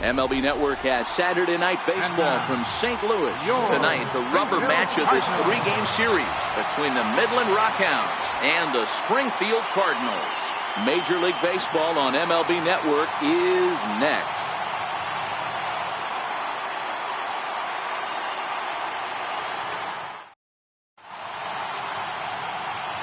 MLB Network has Saturday Night Baseball from St. Louis. Tonight, the rubber match of this three-game series between the Midland Rockhounds and the Springfield Cardinals. Major League Baseball on MLB Network is next.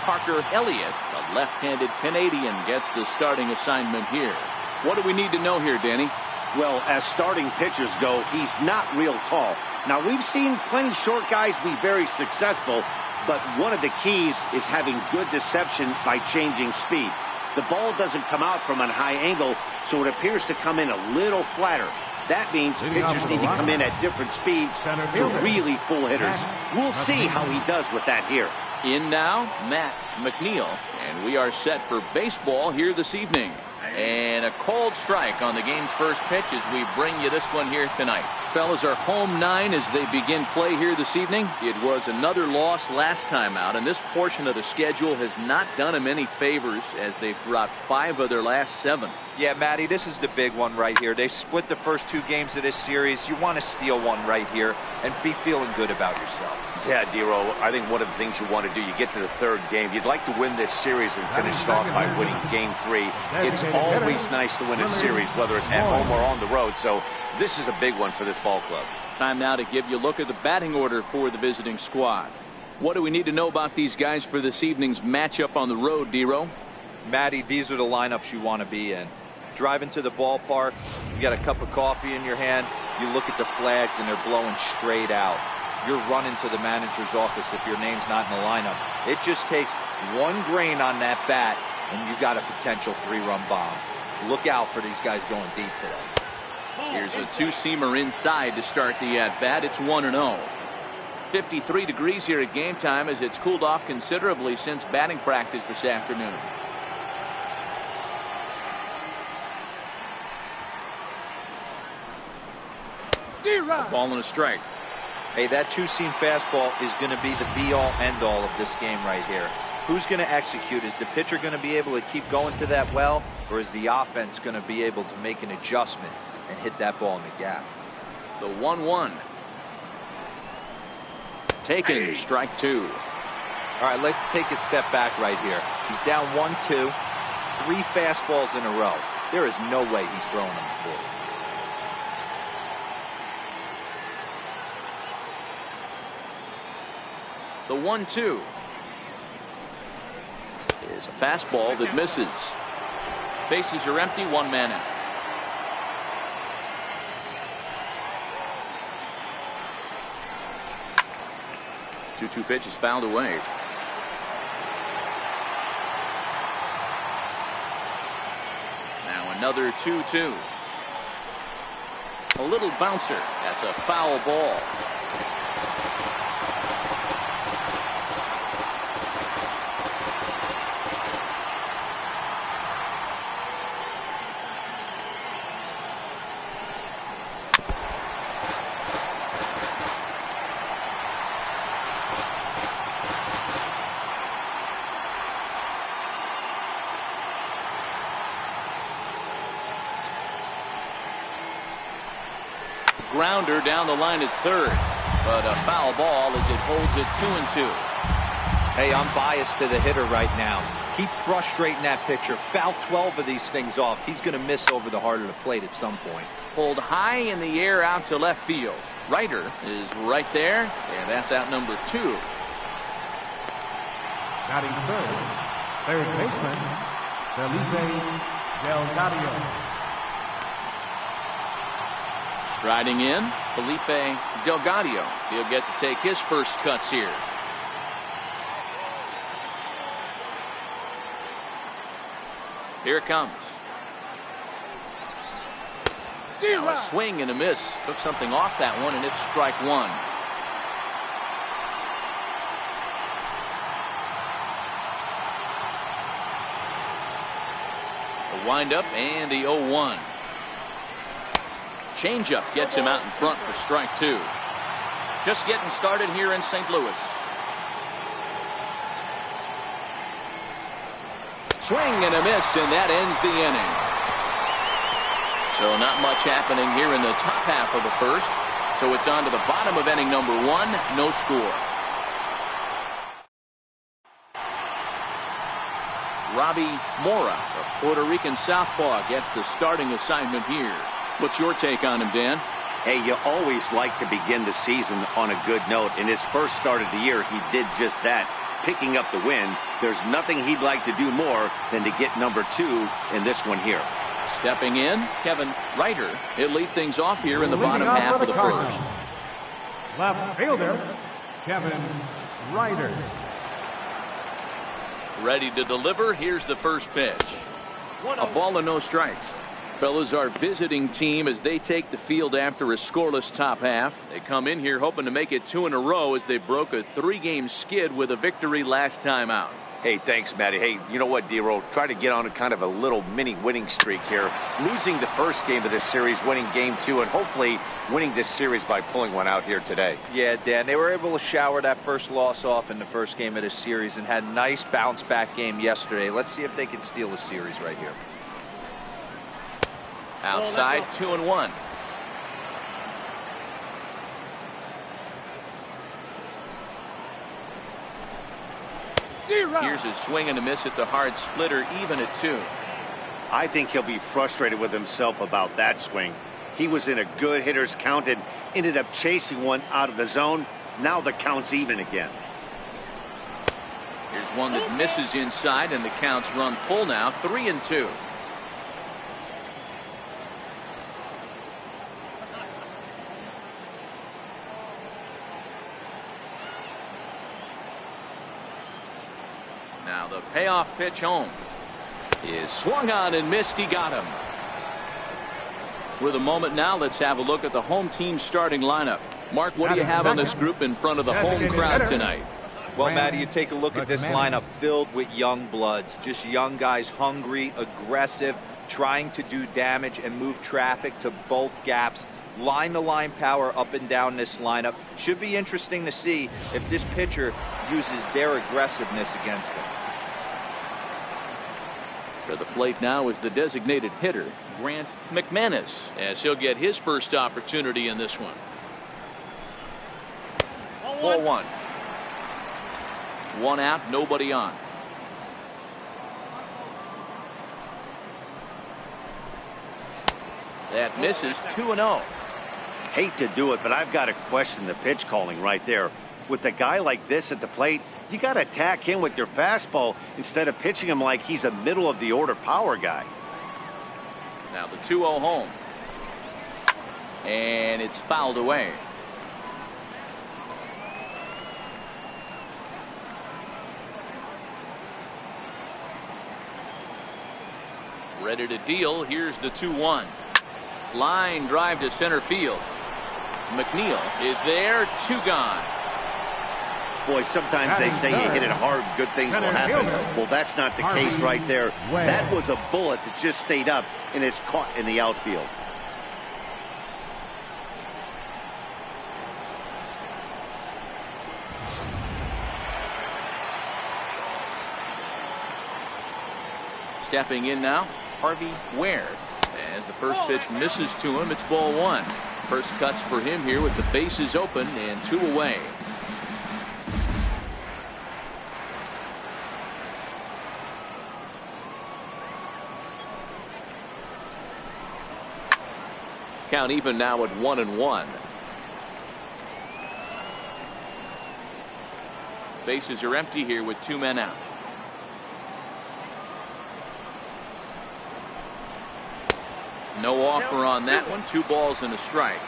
Parker Elliott, the left-handed Canadian, gets the starting assignment here. What do we need to know here, Danny? Well, as starting pitchers go, he's not real tall. Now, we've seen plenty short guys be very successful, but one of the keys is having good deception by changing speed. The ball doesn't come out from a high angle, so it appears to come in a little flatter. That means pitchers need to come in at different speeds to really fool hitters. We'll see how he does with that here. In now, Matt McNeil, and we are set for baseball here this evening. And a called strike on the game's first pitch as we bring you this one here tonight. Fellas, are home 9 as they begin play here this evening. It was another loss last time out, and this portion of the schedule has not done them any favors as they've dropped 5 of their last 7. Yeah, Matty, this is the big one right here. They've split the first 2 games of this series. You want to steal one right here and be feeling good about yourself. Yeah, Dero, I think one of the things you want to do, you get to the 3rd game, you'd like to win this series and finish it off by winning game 3. It's always nice to win a series, whether it's at home or on the road, so this is a big one for this ball club. Time now to give you a look at the batting order for the visiting squad. What do we need to know about these guys for this evening's matchup on the road, Dero? Matty, these are the lineups you want to be in. Driving to the ballpark, you got a cup of coffee in your hand, you look at the flags and they're blowing straight out. You're running to the manager's office if your name's not in the lineup. It just takes one grain on that bat and you got a potential 3-run bomb. Look out for these guys going deep today. Here's a 2-seamer inside to start the at-bat. It's 1-0. 53 degrees here at game time as it's cooled off considerably since batting practice this afternoon. A ball and a strike. Hey, that 2-seam fastball is going to be the be-all, end-all of this game right here. Who's going to execute? Is the pitcher going to be able to keep going to that well, or is the offense going to be able to make an adjustment and hit that ball in the gap? The 1-1. Taken, strike 2. All right, let's take a step back right here. He's down 1-2, 3 fastballs in a row. There is no way he's throwing them full. The 1-2 is a fastball that misses. Bases are empty, 1 man out. Two pitch is fouled away. Now another 2-2. A little bouncer. That's a foul ball. Grounder down the line at 3rd, but a foul ball as it holds it 2-2. Hey, I'm biased to the hitter right now. Keep frustrating that pitcher. Foul 12 of these things off. He's going to miss over the heart of the plate at some point. Pulled high in the air out to left field. Ryder is right there, and that's out number 2. Batting third baseman, Felipe Delgado. Striding in, Felipe Delgado. He'll get to take his first cuts here. Here it comes. Now a swing and a miss. Took something off that one, and it's strike 1. A windup and the 0-1. Changeup gets him out in front for strike 2. Just getting started here in St. Louis. Swing and a miss, and that ends the inning. So not much happening here in the top half of the first. So it's on to the bottom of inning number 1. No score. Robbie Mora, the Puerto Rican southpaw, gets the starting assignment here. What's your take on him, Dan? Hey, you always like to begin the season on a good note. In his first start of the year, he did just that, picking up the win. There's nothing he'd like to do more than to get number 2 in this one here. Stepping in, Kevin Ryder. He'll lead things off here in the bottom half of the first. Left fielder, Kevin Ryder. Ready to deliver. Here's the first pitch. A ball and no strikes. Fellas, our visiting team as they take the field after a scoreless top half. They come in here hoping to make it 2 in a row as they broke a 3-game skid with a victory last time out. Hey, thanks, Matty. Hey, you know what, D-Roll? Try to get on a kind of a little mini winning streak here. Losing the first game of this series, winning game 2, and hopefully winning this series by pulling one out here today. Yeah, Dan, they were able to shower that first loss off in the first game of this series and had a nice bounce back game yesterday. Let's see if they can steal the series right here. Outside, 2-1. Here's a swing and a miss at the hard splitter, even at 2. I think he'll be frustrated with himself about that swing. He was in a good hitter's count and ended up chasing one out of the zone. Now the count's even again. Here's one that misses inside, and the count's run full now, 3-2. Now the payoff pitch home is swung on and missed. He got him. With a moment now, let's have a look at the home team starting lineup. Mark, what do you have on this group in front of the home crowd tonight? Well, Matty, you take a look at this lineup filled with young bloods, just young guys, hungry, aggressive, trying to do damage and move traffic to both gaps. Line-to-line power up and down this lineup. Should be interesting to see if this pitcher uses their aggressiveness against them. To the plate now is the designated hitter, Grant McManus, as he'll get his first opportunity in this one. Ball 1. 1 out, nobody on. That misses. 2-0. Hate to do it, but I've got to question the pitch calling right there. With a guy like this at the plate, you got to attack him with your fastball instead of pitching him like he's a middle of the order power guy. Now the 2-0 home. And it's fouled away. Ready to deal. Here's the 2-1. Line drive to center field. McNeil is there. 2 gone. Boy, sometimes they say you hit it hard, good things will happen. Well, that's not the case right there. That was a bullet that just stayed up and is caught in the outfield. Stepping in now, Harvey Ware. As the first pitch misses to him, it's ball 1. First cuts for him here with the bases open and 2 away. Count even now at 1-1. Bases are empty here with 2 men out. No offer on that one. 2 balls and a strike.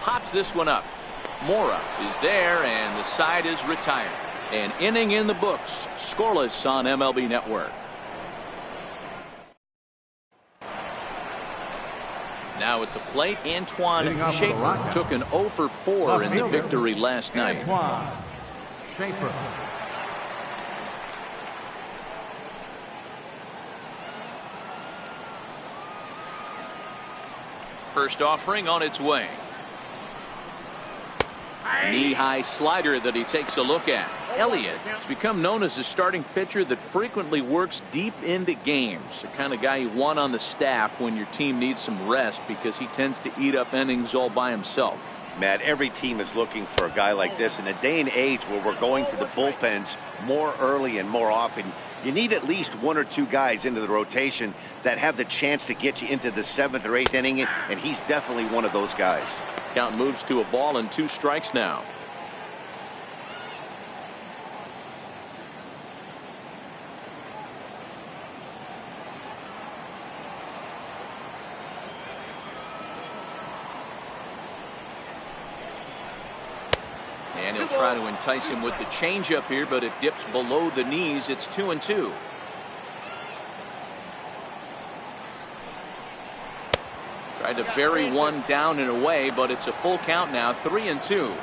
Pops this one up. Mora is there, and the side is retired. An inning in the books. Scoreless on MLB Network. Now at the plate, Antoine Schaefer took an 0 for 4 in the victory last night. Antoine Schaefer. First offering on its way. Knee-high slider that he takes a look at. Elliott has become known as a starting pitcher that frequently works deep into games. The kind of guy you want on the staff when your team needs some rest, because he tends to eat up innings all by himself. Matt, every team is looking for a guy like this. In a day and age where we're going to the bullpens more early and more often, you need at least one or two guys into the rotation that have the chance to get you into the 7th or 8th inning, and he's definitely one of those guys. Count moves to a ball and 2 strikes now. And he'll try to entice him with the changeup here, but it dips below the knees. It's 2-2. Tried to bury one down and away, but it's a full count now, 3-2.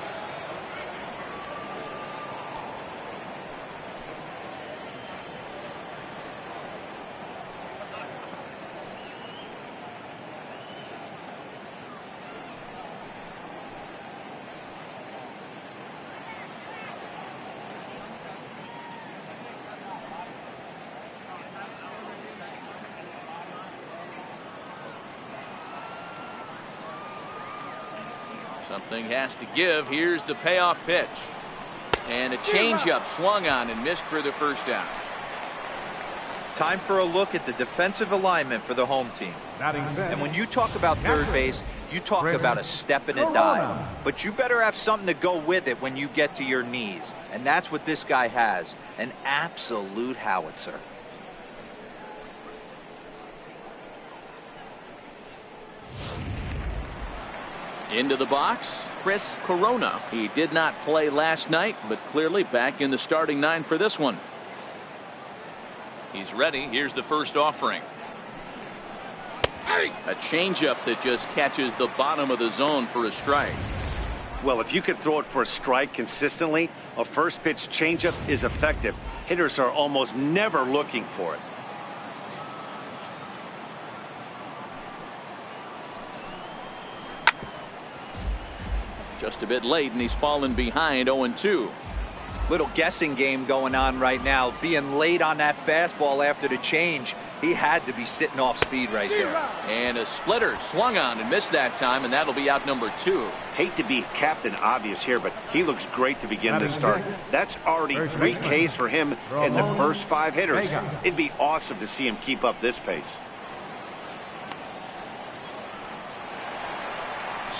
Something has to give. Here's the payoff pitch. And a changeup swung on and missed for the first down. Time for a look at the defensive alignment for the home team. And when you talk about third base, you talk about a step and a dive. But you better have something to go with it when you get to your knees. And that's what this guy has. An absolute howitzer. Into the box, Chris Corona. He did not play last night, but clearly back in the starting 9 for this one. He's ready. Here's the first offering. A changeup that just catches the bottom of the zone for a strike. Well, if you could throw it for a strike consistently, a first pitch changeup is effective. Hitters are almost never looking for it. Just a bit late, and he's fallen behind 0-2. Little guessing game going on right now. Being late on that fastball after the change, he had to be sitting off speed right there. And a splitter swung on and missed that time, and that'll be out number 2. Hate to be Captain Obvious here, but he looks great to begin this start. That's already 3 Ks for him in the first 5 hitters. It'd be awesome to see him keep up this pace.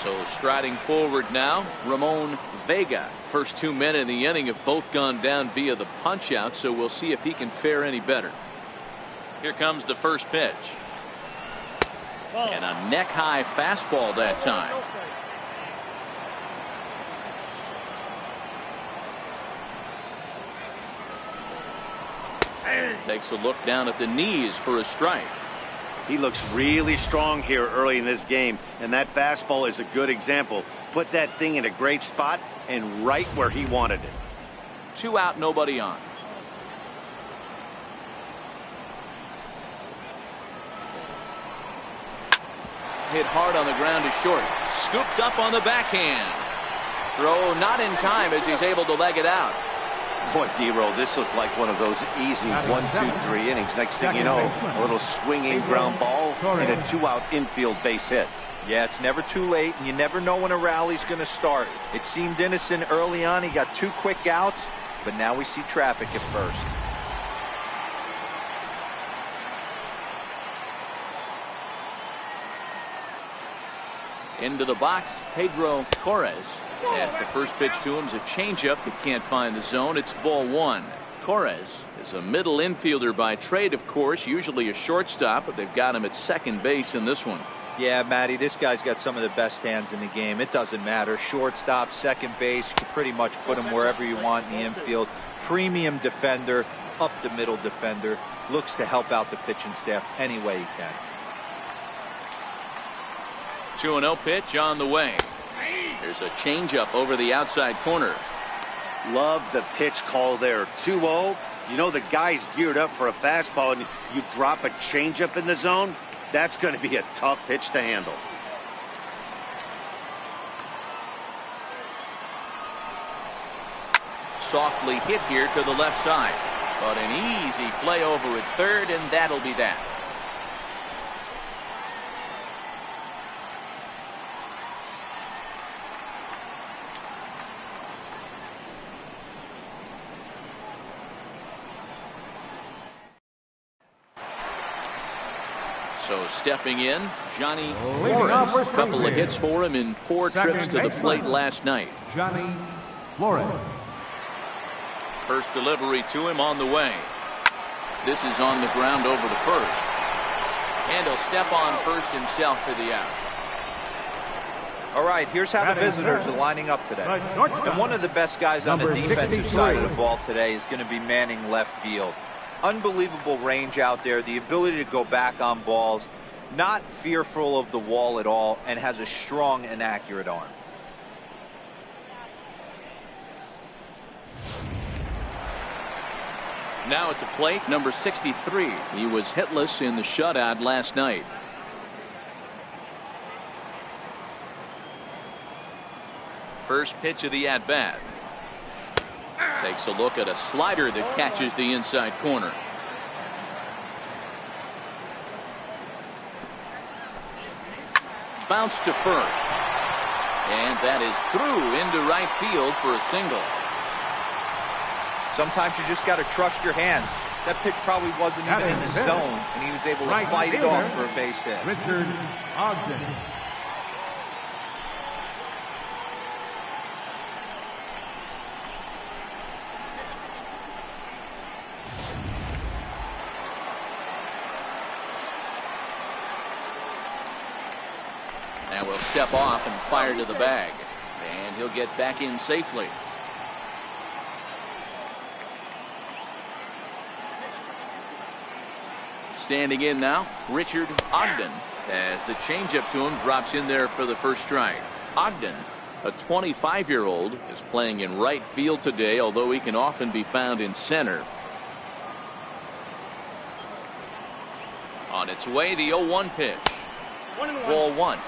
So striding forward now, Ramon Vega. First 2 men in the inning have both gone down via the punch out, so we'll see if he can fare any better. Here comes the first pitch. And a neck high fastball that time. Takes a look down at the knees for a strike. He looks really strong here early in this game, and that fastball is a good example. Put that thing in a great spot and right where he wanted it. 2 out, nobody on. Hit hard on the ground to short. Scooped up on the backhand. Throw not in time as he's able to leg it out. Boy, D-Roll, this looked like one of those easy 1, 2, 3 innings. Next thing you know, a little swinging ground ball and a 2-out infield base hit. Yeah, it's never too late, and you never know when a rally's going to start. It seemed innocent early on. He got 2 quick outs, but now we see traffic at first. Into the box, Pedro Torres. As the first pitch to him is a changeup that can't find the zone. It's ball 1. Torres is a middle infielder by trade, of course, usually a shortstop, but they've got him at second base in this one. Yeah, Matty, this guy's got some of the best hands in the game. It doesn't matter. Shortstop, second base, you can pretty much put him wherever you want in the infield. Premium defender, up the middle defender. Looks to help out the pitching staff any way he can. 2-0 pitch on the way. There's a changeup over the outside corner. Love the pitch call there. 2-0. You know the guy's geared up for a fastball, and you drop a changeup in the zone. That's going to be a tough pitch to handle. softly hit here to the left side. But an easy play over at third, and that'll be that. So stepping in, Johnny Flores. A couple of hits for him in 4 trips to the plate last night. Johnny Flores. First delivery to him on the way. This is on the ground over the first. And he'll step on first himself for the out. All right, here's how the visitors are lining up today. And one of the best guys on the defensive side of the ball today is going to be manning left field. Unbelievable range out there, the ability to go back on balls, not fearful of the wall at all, and has a strong and accurate arm. Now at the plate, number 63. He was hitless in the shutout last night. First pitch of the at-bat. Takes a look at a slider that catches the inside corner. Bounce to first. And that is through into right field for a single. Sometimes you just got to trust your hands. That pitch probably wasn't even in the zone, and he was able to fight it off for a base hit. Richard Ogden. Now we'll step off and fire to the bag. And he'll get back in safely. Standing in now, Richard Ogden, as the changeup to him drops in there for the first strike. Ogden, a 25-year-old, is playing in right field today, although he can often be found in center. On its way, the 0-1 pitch. Ball 1.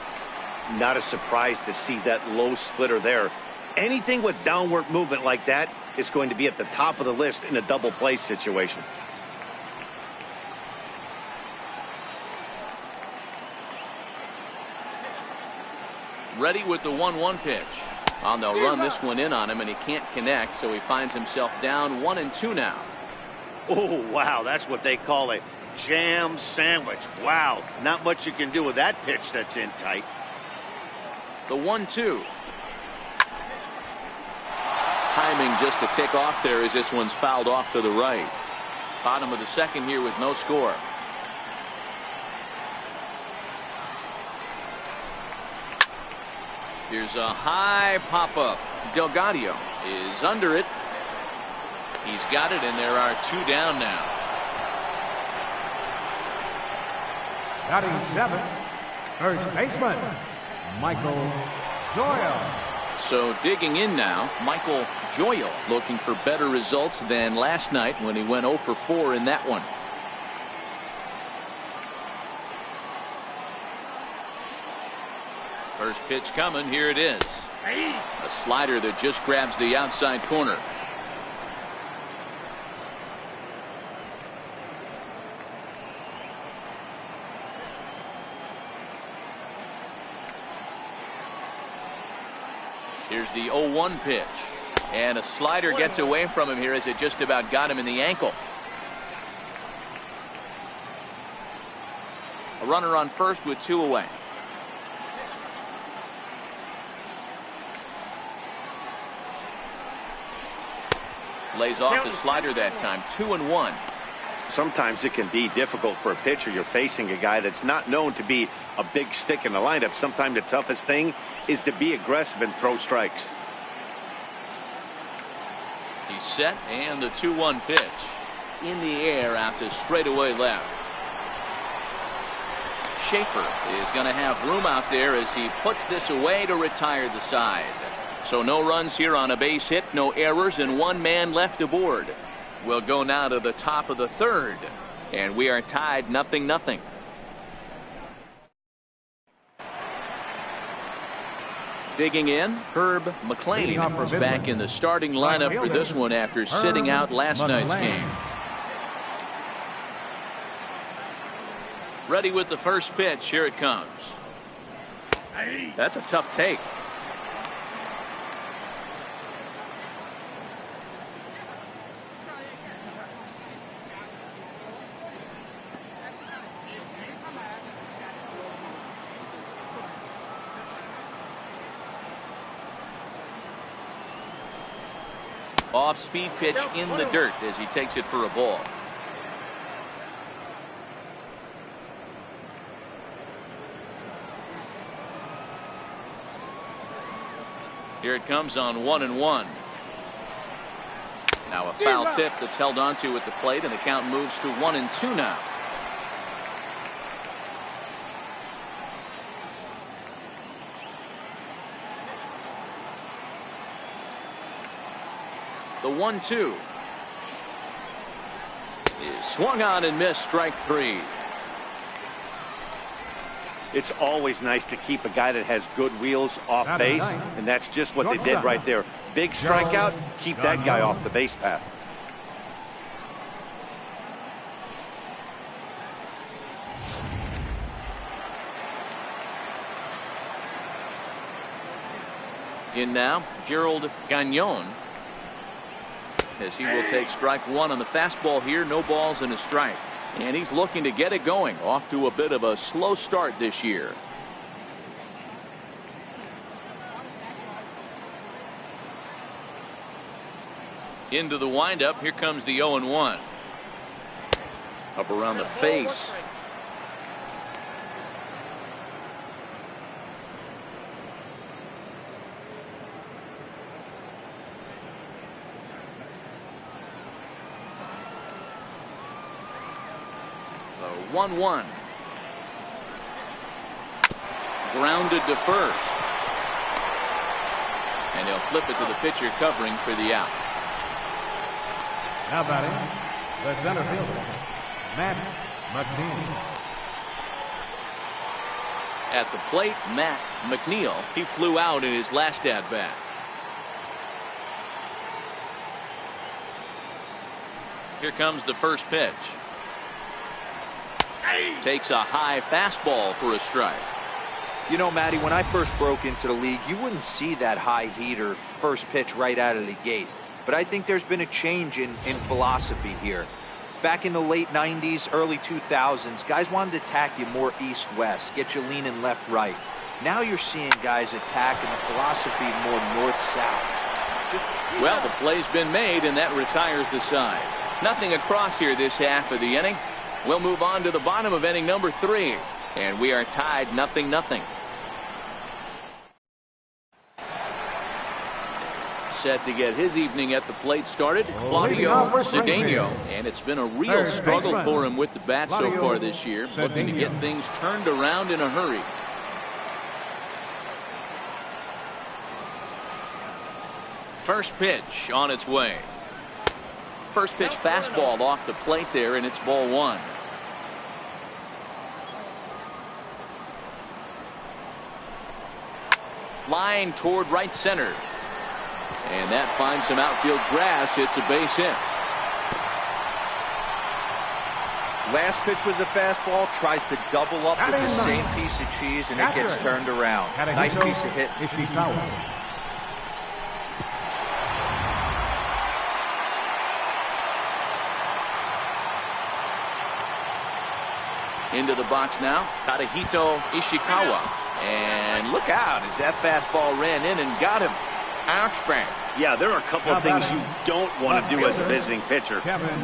Not a surprise to see that low splitter there. Anything with downward movement like that is going to be at the top of the list in a double play situation. Ready with the 1-1 pitch. Oh, they'll run this one in on him, and he can't connect, so he finds himself down 1-2 now. Oh, wow, that's what they call a jam sandwich. Wow, not much you can do with that pitch that's in tight. The 1-2. Timing just to tick off there as this one's fouled off to the right. Bottom of the second here with no score. Here's a high pop-up. Delgado is under it. He's got it, and there are 2 down now. Batting 7, first baseman, Michael Doyle. So digging in now, Michael Doyle looking for better results than last night when he went 0 for 4 in that one. First pitch coming. Here it is. A slider that just grabs the outside corner. Here's the 0-1 pitch. And a slider gets away from him here as it just about got him in the ankle. A runner on first with 2 away. Lays off the slider that time. 2-1. Sometimes it can be difficult for a pitcher. You're facing a guy that's not known to be a big stick in the lineup. Sometimes the toughest thing is to be aggressive and throw strikes. He's set, and the 2-1 pitch. In the air out to straightaway left. Schaefer is going to have room out there as he puts this away to retire the side. So no runs here on a base hit, no errors, and 1 man left aboard. We'll go now to the top of the third, and we are tied 0-0. Digging in, Herb McLean is back in the starting lineup for this one after sitting out last night's game. Ready with the first pitch. Here it comes. That's a tough take. Off-speed pitch in the dirt as he takes it for a ball. Here it comes on 1-1. Now a foul tip that's held onto at the plate, and the count moves to 1-2 now. The 1-2 is swung on and missed. Strike three. It's always nice to keep a guy that has good wheels off base, and that's just what they did right there. Big strikeout, keep that guy off the base path. In now, Gerald Gagnon, as he will take strike one on the fastball here. No balls and a strike. And he's looking to get it going. Off to a bit of a slow start this year. Into the windup. Here comes the 0-1. Up around the face. The 1-1. Grounded to first. And he'll flip it to the pitcher covering for the out. Now batting, the center fielder, Matt McNeil. At the plate, Matt McNeil. He flew out in his last at bat. Here comes the first pitch. Takes a high fastball for a strike. You know, Matty, when I first broke into the league, you wouldn't see that high heater first pitch right out of the gate. But I think there's been a change in philosophy here. Back in the late 90s, early 2000s, guys wanted to attack you more east-west, get you leaning left-right. Now you're seeing guys attacking the philosophy more north-south. Well, the play's been made, and that retires the side. Nothing across here this half of the inning. We'll move on to the bottom of inning number 3, and we are tied 0-0. Set to get his evening at the plate started, Claudio Cedeno, and it's been a real struggle for him with the bat so far this year, looking to get things turned around in a hurry. First pitch on its way. First pitch fastball off the plate there, and it's ball one. Line toward right center. And that finds some outfield grass. It's a base hit. Last pitch was a fastball. Tries to double up with the same piece of cheese, and it gets turned around. Nice piece of hit. Into the box now, Tadahito Ishikawa. And look out as that fastball ran in and got him. Ouchback. Yeah, there are a couple of things you don't want to do as a visiting pitcher.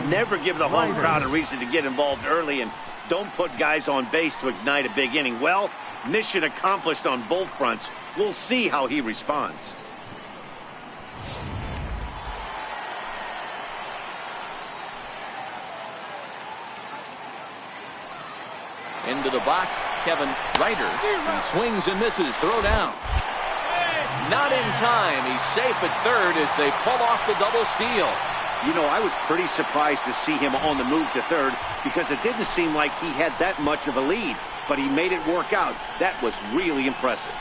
Never give the home crowd a reason to get involved early, and don't put guys on base to ignite a big inning. Well, mission accomplished on both fronts. We'll see how he responds. Into the box, Kevin Ryder. He swings and misses. Throw down. Not in time. He's safe at third as they pull off the double steal. You know, I was pretty surprised to see him on the move to third because it didn't seem like he had that much of a lead, but he made it work out. That was really impressive.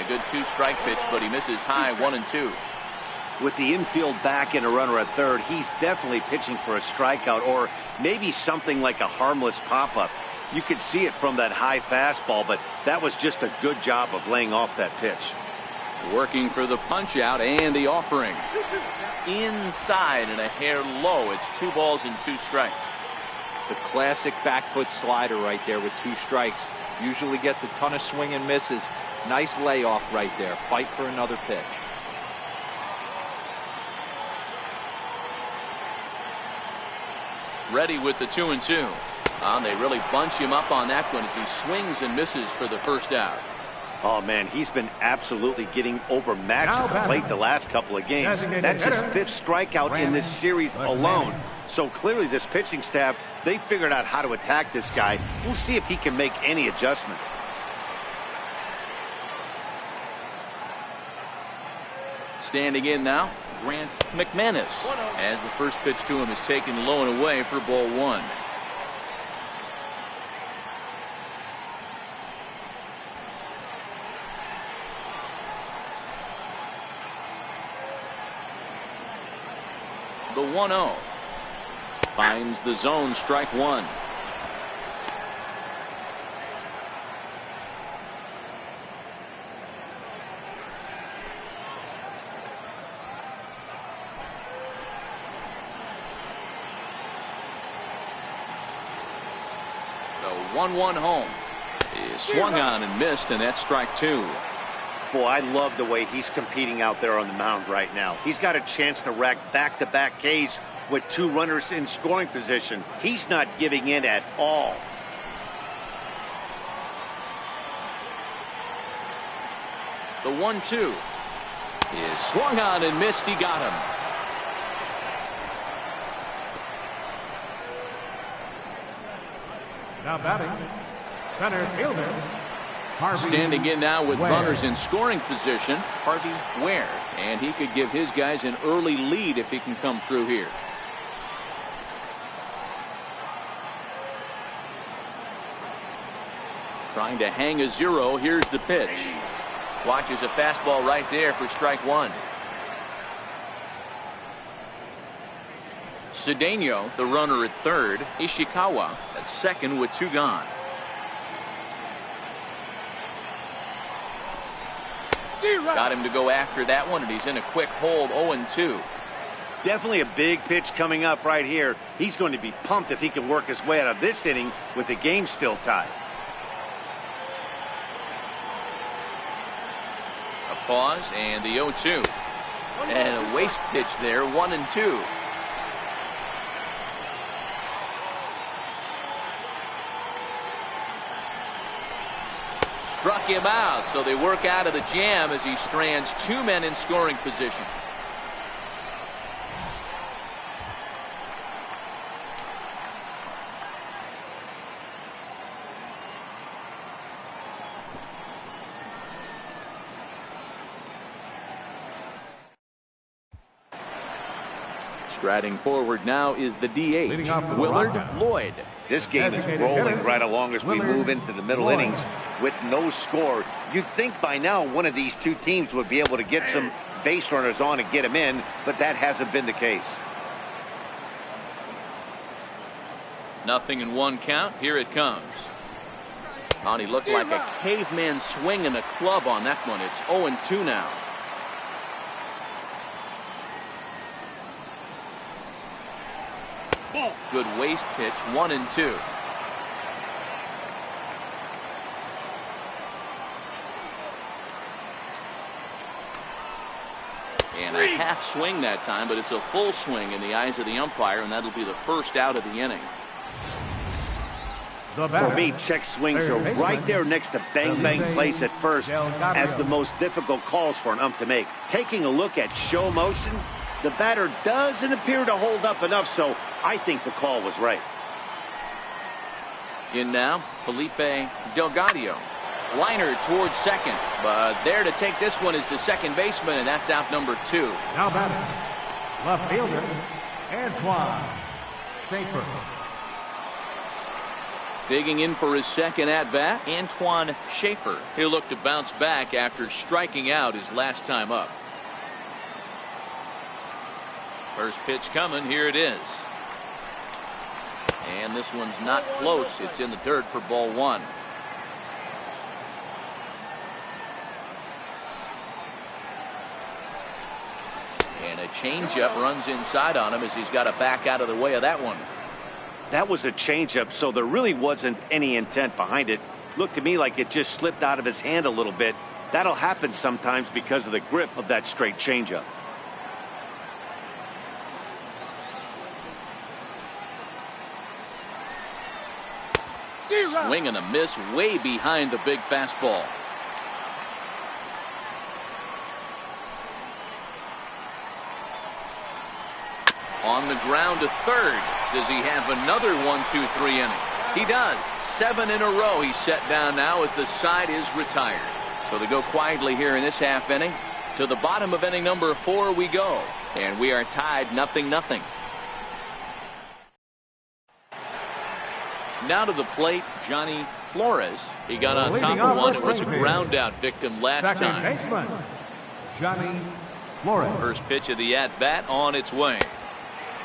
good 2-strike pitch, but he misses high 1-2. With the infield back and a runner at third, he's definitely pitching for a strikeout or maybe something like a harmless pop-up. You could see it from that high fastball, but that was just a good job of laying off that pitch. Working for the punch-out and the offering. Inside and a hair low. It's 2 balls and 2 strikes. The classic back foot slider right there with 2 strikes. Usually gets a ton of swing and misses. Nice layoff right there. Fight for another pitch. Ready with the 2-2. They really bunch him up on that one as he swings and misses for the first out. Oh, man, he's been absolutely getting overmatched at the plate the last couple of games. That's his 5th strikeout in this series alone. So clearly this pitching staff, they figured out how to attack this guy. We'll see if he can make any adjustments. Standing in now, Grant McManus, as the first pitch to him is taken low and away for ball 1. The 1-0 finds the zone, strike 1. The 1-1 home is swung on and missed, and that's strike 2. Boy, I love the way he's competing out there on the mound right now. He's got a chance to rack back-to-back Ks with 2 runners in scoring position. He's not giving in at all. The 1-2 is swung on and missed. He got him. Now batting, center fielder. Standing in now with runners in scoring position, Harvey Ware, and he could give his guys an early lead if he can come through here. Trying to hang a 0. Here's the pitch. Watches a fastball right there for strike 1. Cedeno, the runner at third. Ishikawa at second with 2 gone. Got him to go after that one, and he's in a quick hold. 0-2. Definitely a big pitch coming up right here. He's going to be pumped if he can work his way out of this inning with the game still tied. A pause and the 0-2. And a waste pitch there. 1-2. Struck him out, so they work out of the jam as he strands 2 men in scoring position. Striding forward now is the DH, Willard Lloyd. This game is rolling right along as we move into the middle innings with no score. You'd think by now one of these 2 teams would be able to get some base runners on and get them in, but that hasn't been the case. 0-1 count. Here it comes. He looked like a caveman swinging a club on that one. It's 0-2 now. Good waste pitch. 1-2. And a half swing that time, but it's a full swing in the eyes of the umpire, and that'll be the first out of the inning. For me, check swings are right there next to bang-bang plays at first as the most difficult calls for an ump to make. Taking a look at show motion, the batter doesn't appear to hold up enough, so I think the call was right. In now, Felipe Delgado. Liner towards second, but there to take this one is the second baseman, and that's out number 2. Now batting, left fielder, Antoine Schaefer. Digging in for his second at-bat, Antoine Schaefer. He'll look to bounce back after striking out his last time up. First pitch coming. Here it is. And this one's not close. It's in the dirt for ball one. And a changeup runs inside on him as he's got to back out of the way of that one. That was a changeup, so there really wasn't any intent behind it. Looked to me like it just slipped out of his hand a little bit. That'll happen sometimes because of the grip of that straight changeup. Swing and a miss way behind the big fastball. On the ground to third. Does he have another 1-2-3 inning? He does. 7 in a row he's set down now as the side is retired. So they go quietly here in this half inning. To the bottom of inning number 4 we go. And we are tied 0-0. Now to the plate, Johnny Flores. He got on top of one and was a ground out victim last time. Second baseman, Johnny Flores. First pitch of the at-bat on its way.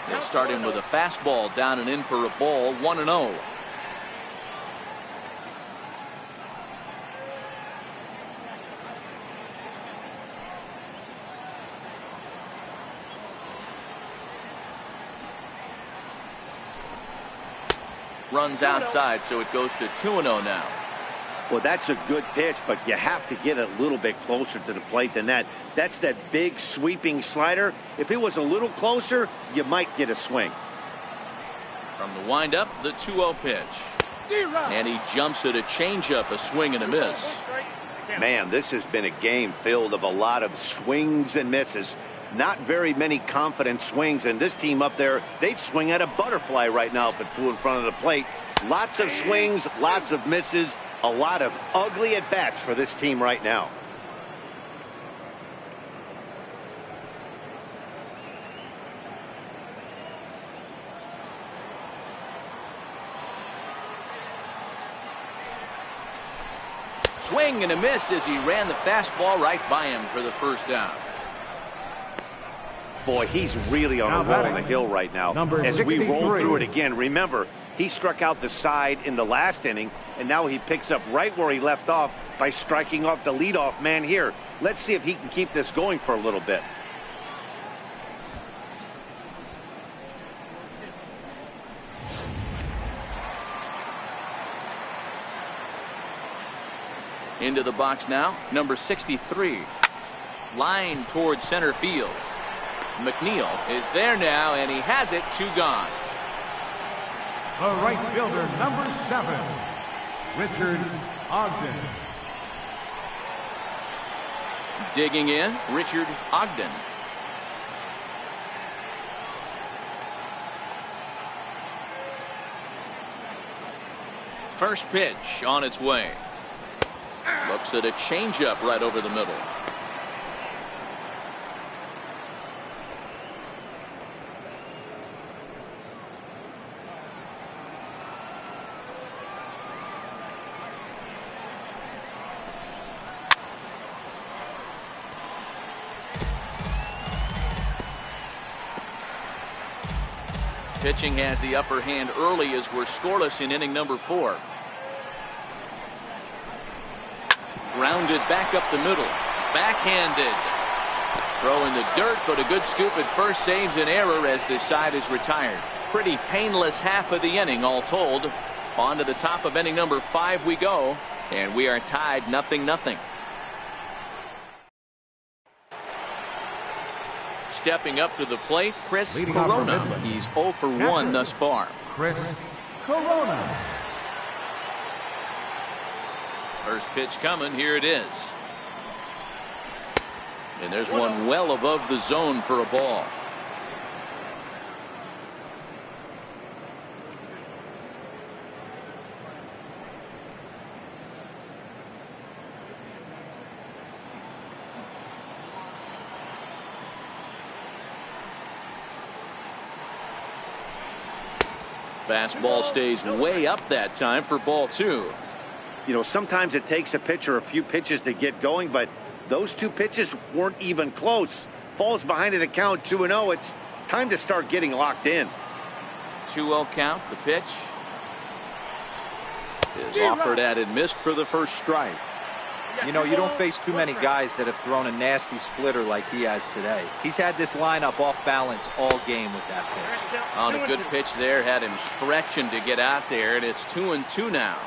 They'll start him with a fastball down and in for a ball, 1-0. Runs outside, so it goes to 2-0 now. Well, that's a good pitch, but you have to get a little bit closer to the plate than that. That's that big sweeping slider. If it was a little closer, you might get a swing. From the windup, the 2-0 pitch. And he jumps at a changeup, a swing and a miss. Man, this has been a game filled of a lot of swings and misses. Not very many confident swings, and this team up there, they'd swing at a butterfly right now if it flew in front of the plate. Lots of swings, lots of misses, a lot of ugly at-bats for this team right now. Swing and a miss as he ran the fastball right by him for the first down. Boy, he's really on a roll on the hill right now. As we roll through it again, remember, he struck out the side in the last inning, and now he picks up right where he left off by striking off the leadoff man here. Let's see if he can keep this going for a little bit. Into the box now, number 63. Line towards center field. McNeil is there now, and he has it. 2 gone. The right fielder, number 7, Richard Ogden. Digging in, Richard Ogden. First pitch on its way. Looks at a changeup right over the middle. Pitching has the upper hand early as we're scoreless in inning number 4. Grounded back up the middle. Backhanded. Throw in the dirt, but a good scoop at first saves an error as the side is retired. Pretty painless half of the inning all told. On to the top of inning number 5 we go, and we are tied 0-0. Stepping up to the plate, Chris Corona. He's 0 for 1 thus far. Chris Corona. First pitch coming. Here it is. And there's one well above the zone for a ball. Fastball stays way up that time for ball 2. You know, sometimes it takes a pitcher a few pitches to get going, but those 2 pitches weren't even close. Falls behind in the count 2-0. It's time to start getting locked in. 2-0 count. The pitch is offered at and missed for the first strike. You know, you don't face too many guys that have thrown a nasty splitter like he has today. He's had this lineup off balance all game with that pitch. On a good pitch there, had him stretching to get out there, and it's 2-2 now.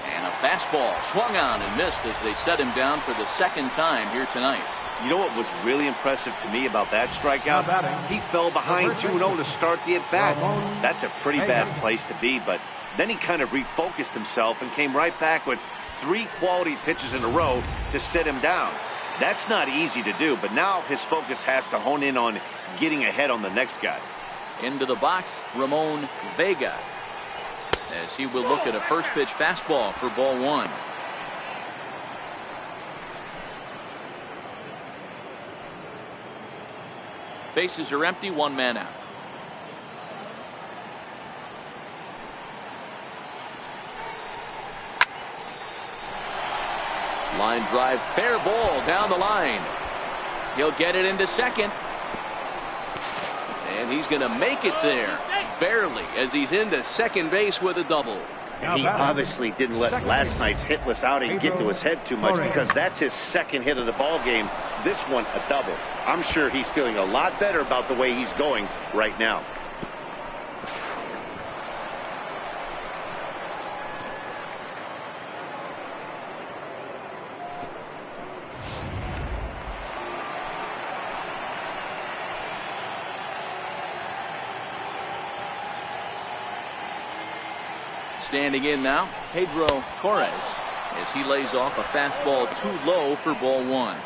And a fastball swung on and missed as they set him down for the second time here tonight. You know what was really impressive to me about that strikeout? He fell behind 2-0 to start the at-bat. That's a pretty bad place to be, but then he kind of refocused himself and came right back with 3 quality pitches in a row to sit him down. That's not easy to do, but now his focus has to hone in on getting ahead on the next guy. Into the box, Ramon Vega, as he will look at a first pitch fastball for ball 1. Bases are empty, 1 man out. Line drive, fair ball down the line. He'll get it into second. And he's going to make it there, barely, as he's into second base with a double. And he obviously didn't let last night's hitless outing get to his head too much, because that's his second hit of the ball game. This one a double. I'm sure he's feeling a lot better about the way he's going right now. Standing in now, Pedro Torres, as he lays off a fastball too low for ball 1.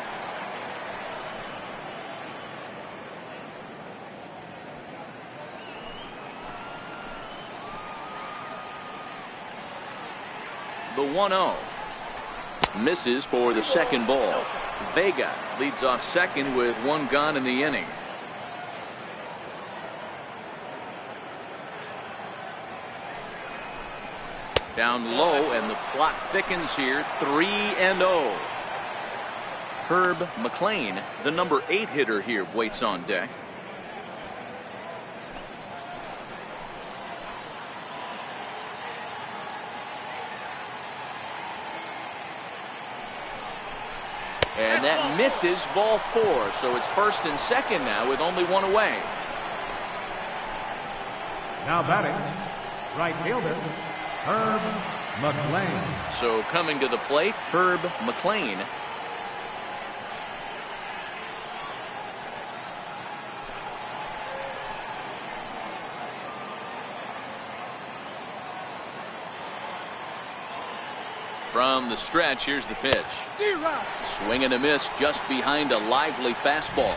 The 1-0 misses for the second ball. Vega leads off second with 1 gone in the inning. Down low, and the plot thickens here. 3-0. Herb McLean, the number 8 hitter here, waits on deck. And that misses, ball 4. So it's first and second now with only 1 away. Now batting, right fielder, Herb McLean. So coming to the plate, Herb McLean. From the stretch, here's the pitch. Swing and a miss just behind a lively fastball.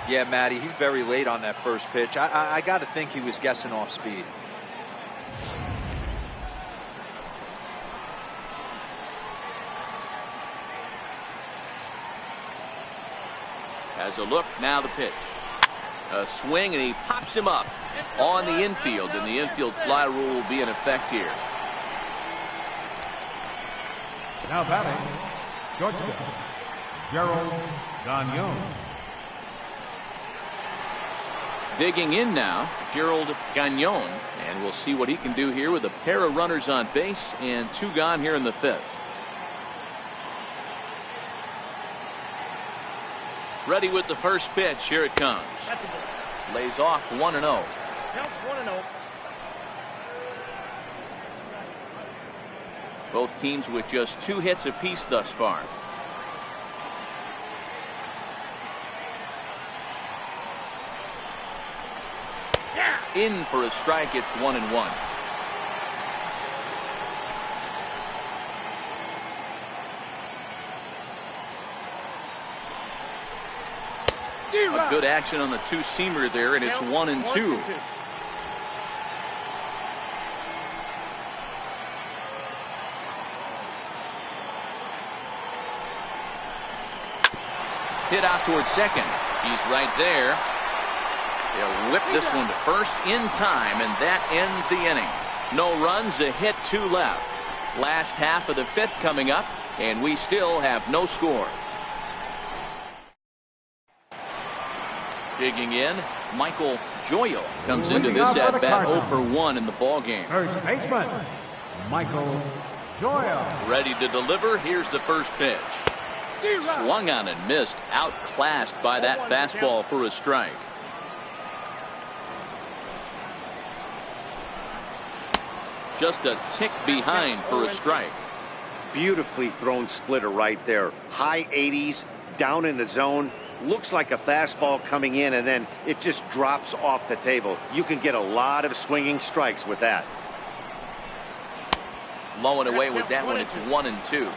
Yeah, Matty, he's very late on that first pitch. I got to think he was guessing off speed. Has a look, now the pitch. A swing, and he pops him up on the infield, and the infield fly rule will be in effect here. Now batting, shortstop, Gerald Gagnon. Digging in now, Gerald Gagnon, and we'll see what he can do here with a pair of runners on base and 2 gone here in the 5th. Ready with the first pitch. Here it comes. Lays off 1-0. Counts 1-0. Both teams with just 2 hits apiece thus far. In for a strike. It's 1-1. A good action on the 2-seamer there, and it's 1-2. Hit out towards second. He's right there. They'll whip this one to first in time, and that ends the inning. No runs, a hit, 2 left. Last half of the 5th coming up, and we still have no score. Digging in, Michael Joyal comes into this at bat 0 for 1 in the ball game. First baseman, Michael Joyal. Ready to deliver. Here's the first pitch. Swung on and missed. Outclassed by that fastball for a strike. Just a tick behind for a strike. Beautifully thrown splitter right there. High 80s, down in the zone. Looks like a fastball coming in, and then it just drops off the table. You can get a lot of swinging strikes with that. Low and away with that one. It's 1-2.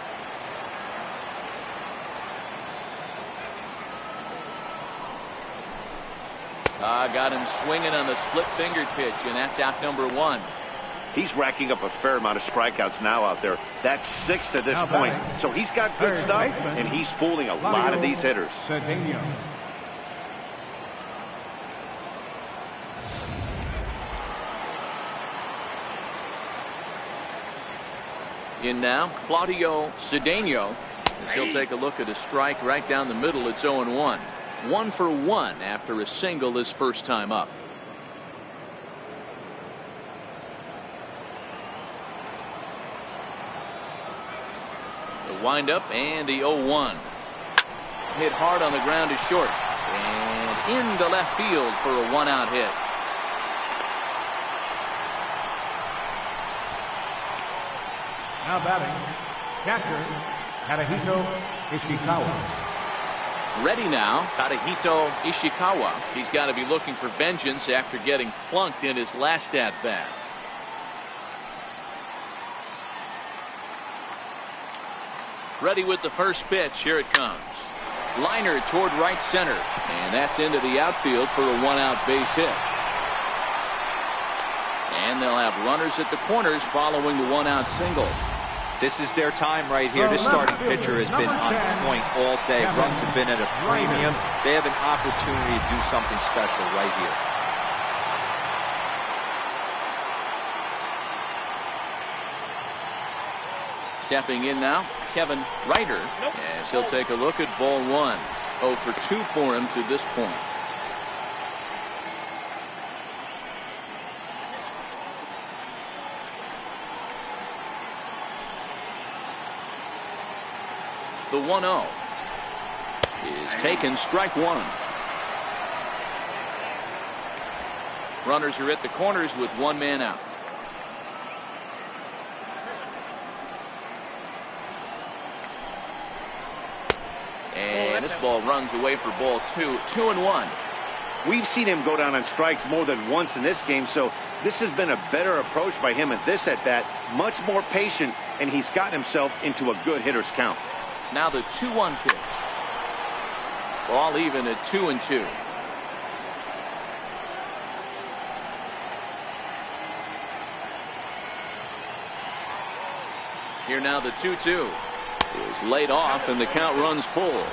Got him swinging on the split-fingered pitch, and that's out number 1. He's racking up a fair amount of strikeouts now out there. That's 6 to this point. So he's got good stuff, and he's fooling a lot of these hitters. In now, Claudio Cedeno, as he'll take a look at a strike right down the middle. It's 0-1. 1 for 1 after a single his first time up. The windup and the 0-1. Hit hard on the ground to short. And into left field for a 1-out hit. Now batting, catcher, Tadahito Ishikawa. Ready now, Tadahito Ishikawa. He's got to be looking for vengeance after getting plunked in his last at-bat. Ready with the first pitch. Here it comes. Liner toward right center. And that's into the outfield for a 1-out base hit. And they'll have runners at the corners following the 1-out single. This is their time right here. This starting pitcher has been on point all day. Runs have been at a premium. They have an opportunity to do something special right here. Stepping in now, Kevin Ryder, as he'll take a look at ball 1. 0 for 2 for him to this point. The 1-0 is taken, strike 1. Runners are at the corners with 1 man out. And this ball runs away for ball 2. 2-1. We've seen him go down on strikes more than once in this game, so this has been a better approach by him at this at-bat. Much more patient, and he's gotten himself into a good hitter's count. Now the 2-1 pitch. Ball even at 2-2. Here now the 2-2 is laid off, and the count runs full.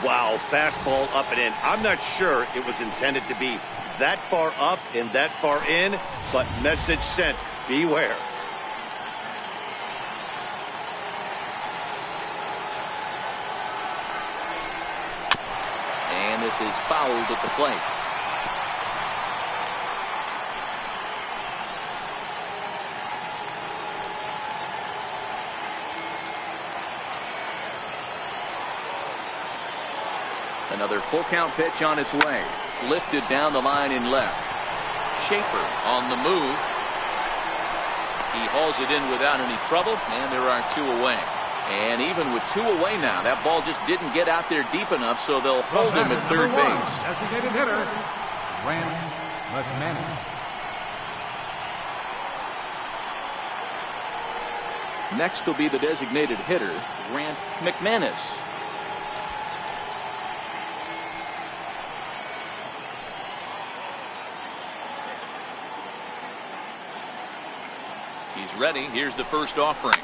Wow, fastball up and in. I'm not sure it was intended to be that far up and that far in, but message sent, beware. And this is fouled at the plate. Another full count pitch on its way. Lifted down the line in left. Schaefer on the move. He hauls it in without any trouble, and there are 2 away. And even with 2 away now, that ball just didn't get out there deep enough, so they'll hold him at third base. Designated hitter, Grant McManus. Next will be the designated hitter, Grant McManus. He's ready. Here's the first offering.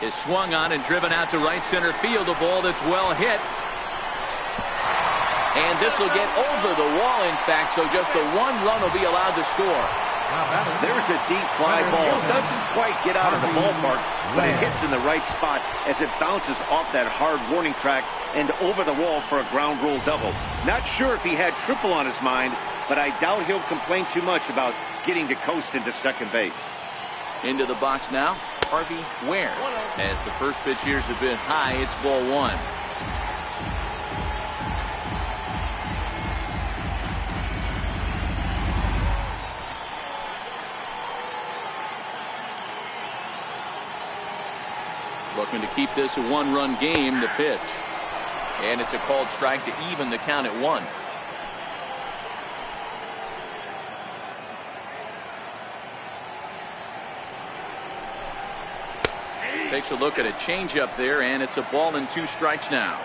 Is swung on and driven out to right center field. A ball that's well hit. And this will get over the wall, in fact, so just the one run will be allowed to score. There's a deep fly ball. Doesn't quite get out of the ballpark, but it hits in the right spot as it bounces off that hard warning track and over the wall for a ground rule double. Not sure if he had triple on his mind, but I doubt he'll complain too much about getting to coast into second base. Into the box now, Harvey Ware. As the first pitch here is a bit high, it's ball one. Looking to keep this a one-run game, the pitch. And it's a called strike to even the count at 1. Takes a look at a changeup there, and it's a ball and 2 strikes now.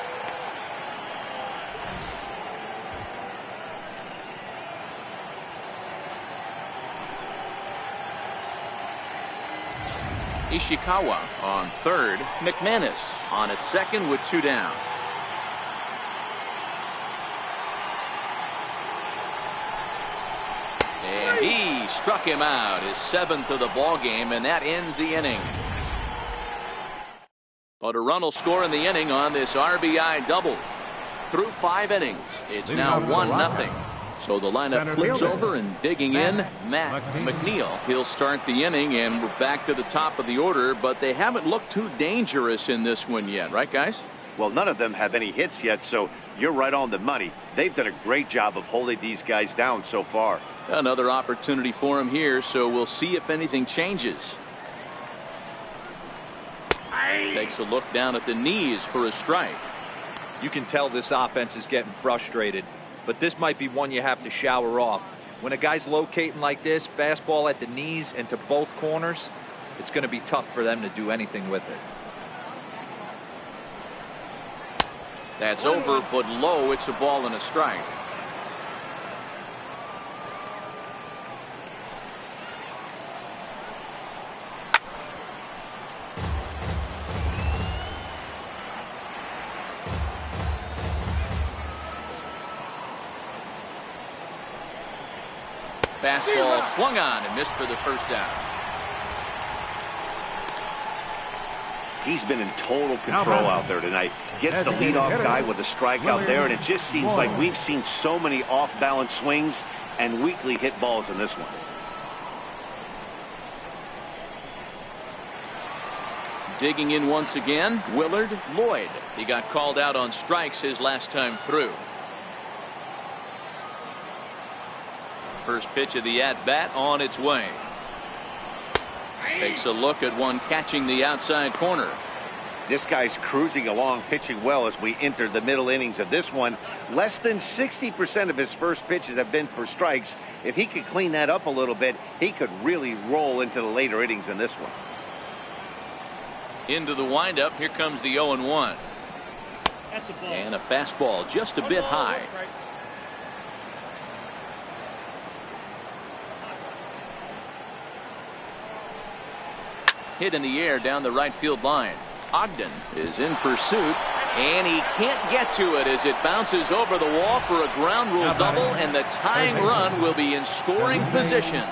Ishikawa on third. McManus on at second with 2 down. And he struck him out, his 7th of the ball game, and that ends the inning. But a run will score in the inning on this RBI double. Through 5 innings, it's now 1-0. So the lineup flips over, and digging in, Matt McNeil. He'll start the inning, and we're back to the top of the order, but they haven't looked too dangerous in this one yet, right, guys? Well, none of them have any hits yet, so you're right on the money. They've done a great job of holding these guys down so far. Another opportunity for him here, so we'll see if anything changes. Takes a look down at the knees for a strike. You can tell this offense is getting frustrated, but this might be one you have to shower off. When a guy's locating like this, fastball at the knees and to both corners, it's going to be tough for them to do anything with it. That's over, but low. It's a ball and a strike. Fastball swung on and missed for the first down. He's been in total control out there tonight. Gets the leadoff guy with a strikeout there, and it just seems like we've seen so many off-balance swings and weakly hit balls in this one. Digging in once again, Willard Lloyd. He got called out on strikes his last time through. First pitch of the at-bat on its way. Takes a look at one catching the outside corner. This guy's cruising along, pitching well as we enter the middle innings of this one. Less than 60% of his first pitches have been for strikes. If he could clean that up a little bit, he could really roll into the later innings in this one. Into the windup. Here comes the 0-1. That's a ball. And a fastball just a bit high. Hit in the air down the right field line. Ogden is in pursuit, and he can't get to it as it bounces over the wall for a ground rule double, and the tying run will be in scoring position.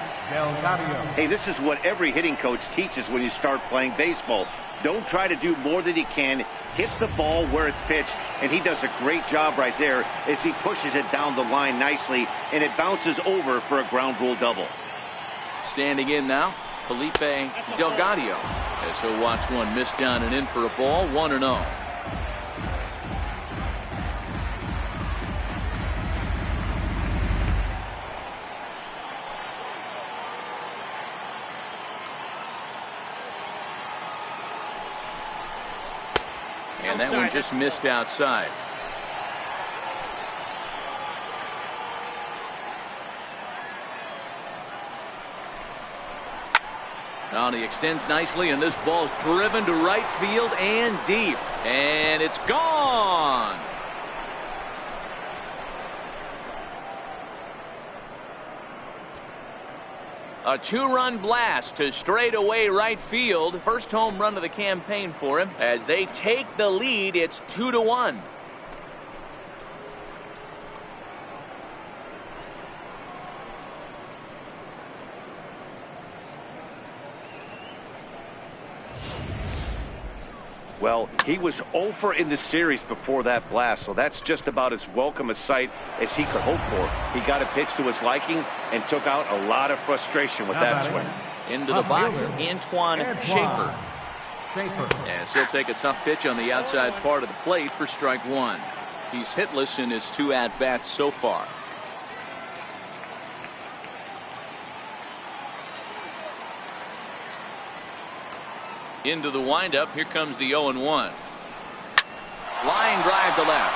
Hey, this is what every hitting coach teaches when you start playing baseball. Don't try to do more than you can. Hit the ball where it's pitched, and he does a great job right there as he pushes it down the line nicely, and it bounces over for a ground rule double. Standing in now, Felipe Delgadio, as he'll watch one miss down and in for a ball, 1-0. And that one just missed outside. Now he extends nicely, and this ball's driven to right field and deep. And it's gone. A 2-run blast to straightaway right field. First home run of the campaign for him. As they take the lead, it's 2-1. Well, he was 0 for in the series before that blast, so that's just about as welcome a sight as he could hope for. He got a pitch to his liking and took out a lot of frustration with that swing. Into the box, Antoine Schaefer. As he'll take a tough pitch on the outside part of the plate for strike one. He's hitless in his 2 at-bats so far. Into the windup. Here comes the 0-1. Line drive to left.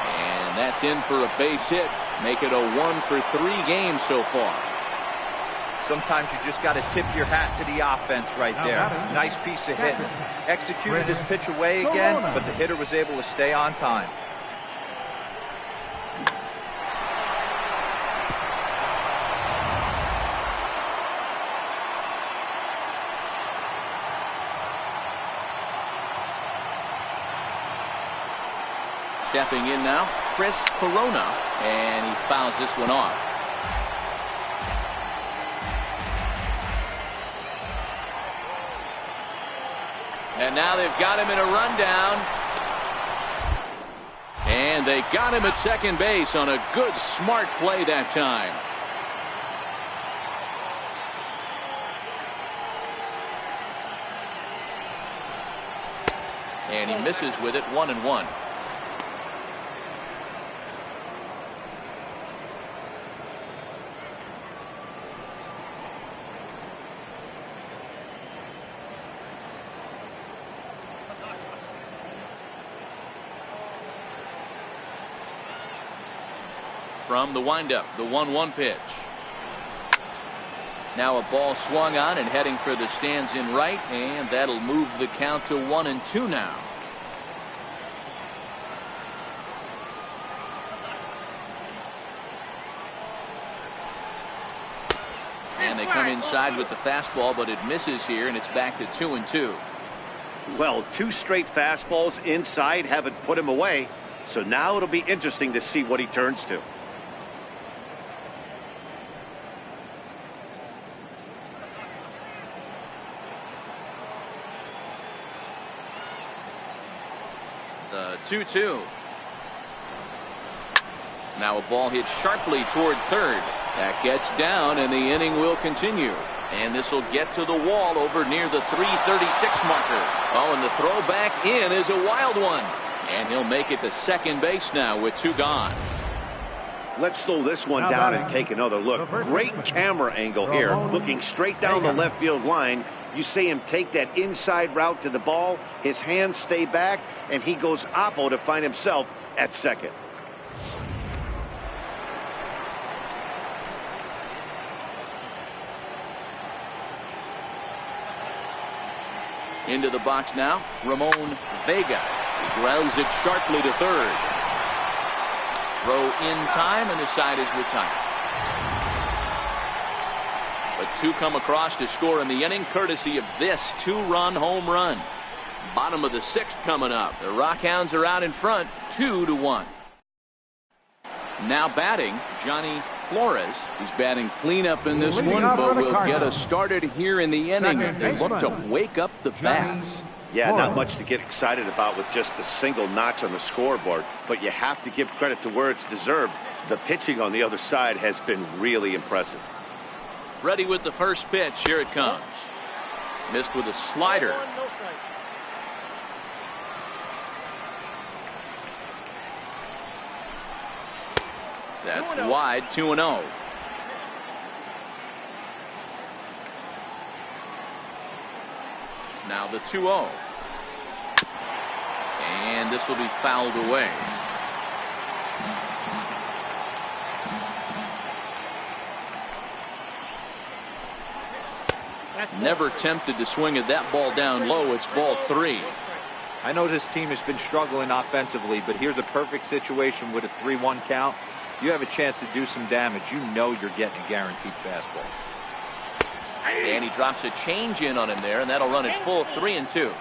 And that's in for a base hit. Make it a 1 for 3 games so far. Sometimes you just got to tip your hat to the offense right there. Nice piece of hitting. Executed his pitch away again, but the hitter was able to stay on time. Stepping in now, Chris Corona, and he fouls this one off. And now they've got him in a rundown. And they got him at second base on a good, smart play that time. And he misses with it, 1-1. From the windup, the 1-1 pitch. Now a ball swung on and heading for the stands in right, and that'll move the count to 1-2 now. And they come inside with the fastball, but it misses here, and it's back to 2-2. Well, 2 straight fastballs inside haven't put him away, so now it'll be interesting to see what he turns to. The 2-2. Now a ball hit sharply toward third. That gets down, and the inning will continue. And this will get to the wall over near the 336 marker. Oh, and the throw back in is a wild one. And he'll make it to second base now with 2 gone. Let's slow this one down and take another look. Great camera angle here, looking straight down the left field line. You see him take that inside route to the ball. His hands stay back, and he goes oppo to find himself at second. Into the box now, Ramon Vega. He grounds it sharply to third. Throw in time, and the side is retired. But 2 come across to score in the inning, courtesy of this 2-run home run. Bottom of the 6th coming up. The Rockhounds are out in front, 2-1. Now batting, Johnny Flores. He's batting cleanup in this one, but will get us started here in the inning as they look to wake up the bats. Yeah, not much to get excited about with just a single notch on the scoreboard, but you have to give credit to where it's deserved. The pitching on the other side has been really impressive. Ready with the first pitch. Here it comes. Missed with a slider. That's wide, 2-0. Now the 2-0. And this will be fouled away. Never tempted to swing at that ball down low. It's ball 3. I know this team has been struggling offensively, but here's a perfect situation with a 3-1 count. You have a chance to do some damage. You know you're getting a guaranteed fastball. And he drops a change in on him there, and that'll run it full 3-2.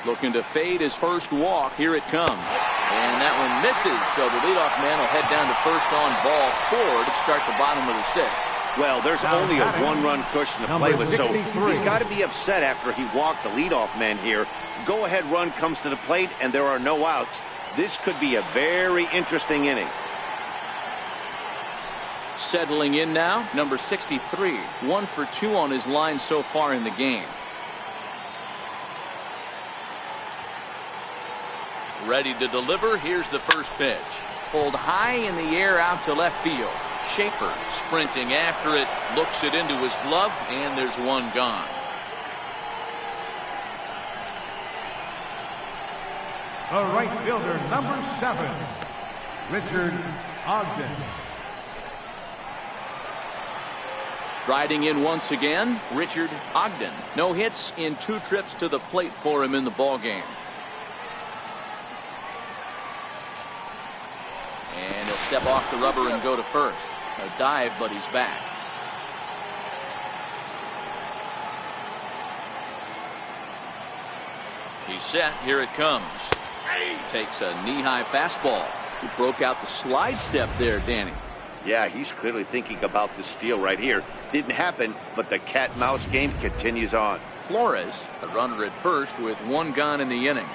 Looking to fade his first walk. Here it comes. And that one misses, so the leadoff man will head down to first on ball 4 to start the bottom of the 6th. Well, there's only a one-run cushion to play with, so he's got to be upset after he walked the leadoff man here. Go-ahead run comes to the plate, and there are no outs. This could be a very interesting inning. Settling in now, number 63. 1 for 2 on his line so far in the game. Ready to deliver. Here's the first pitch. Pulled high in the air out to left field. Schaefer sprinting after it, looks it into his glove, and there's one gone. The right fielder, number 7, Richard Ogden. Striding in once again, Richard Ogden. No hits in 2 trips to the plate for him in the ballgame. And he'll step off the rubber and go to first. A dive, but he's back. He's set. Here it comes. Takes a knee-high fastball. He broke out the slide step there, Danny. Yeah, he's clearly thinking about the steal right here. Didn't happen, but the cat-mouse game continues on. Flores, a runner at first with 1 gone in the inning.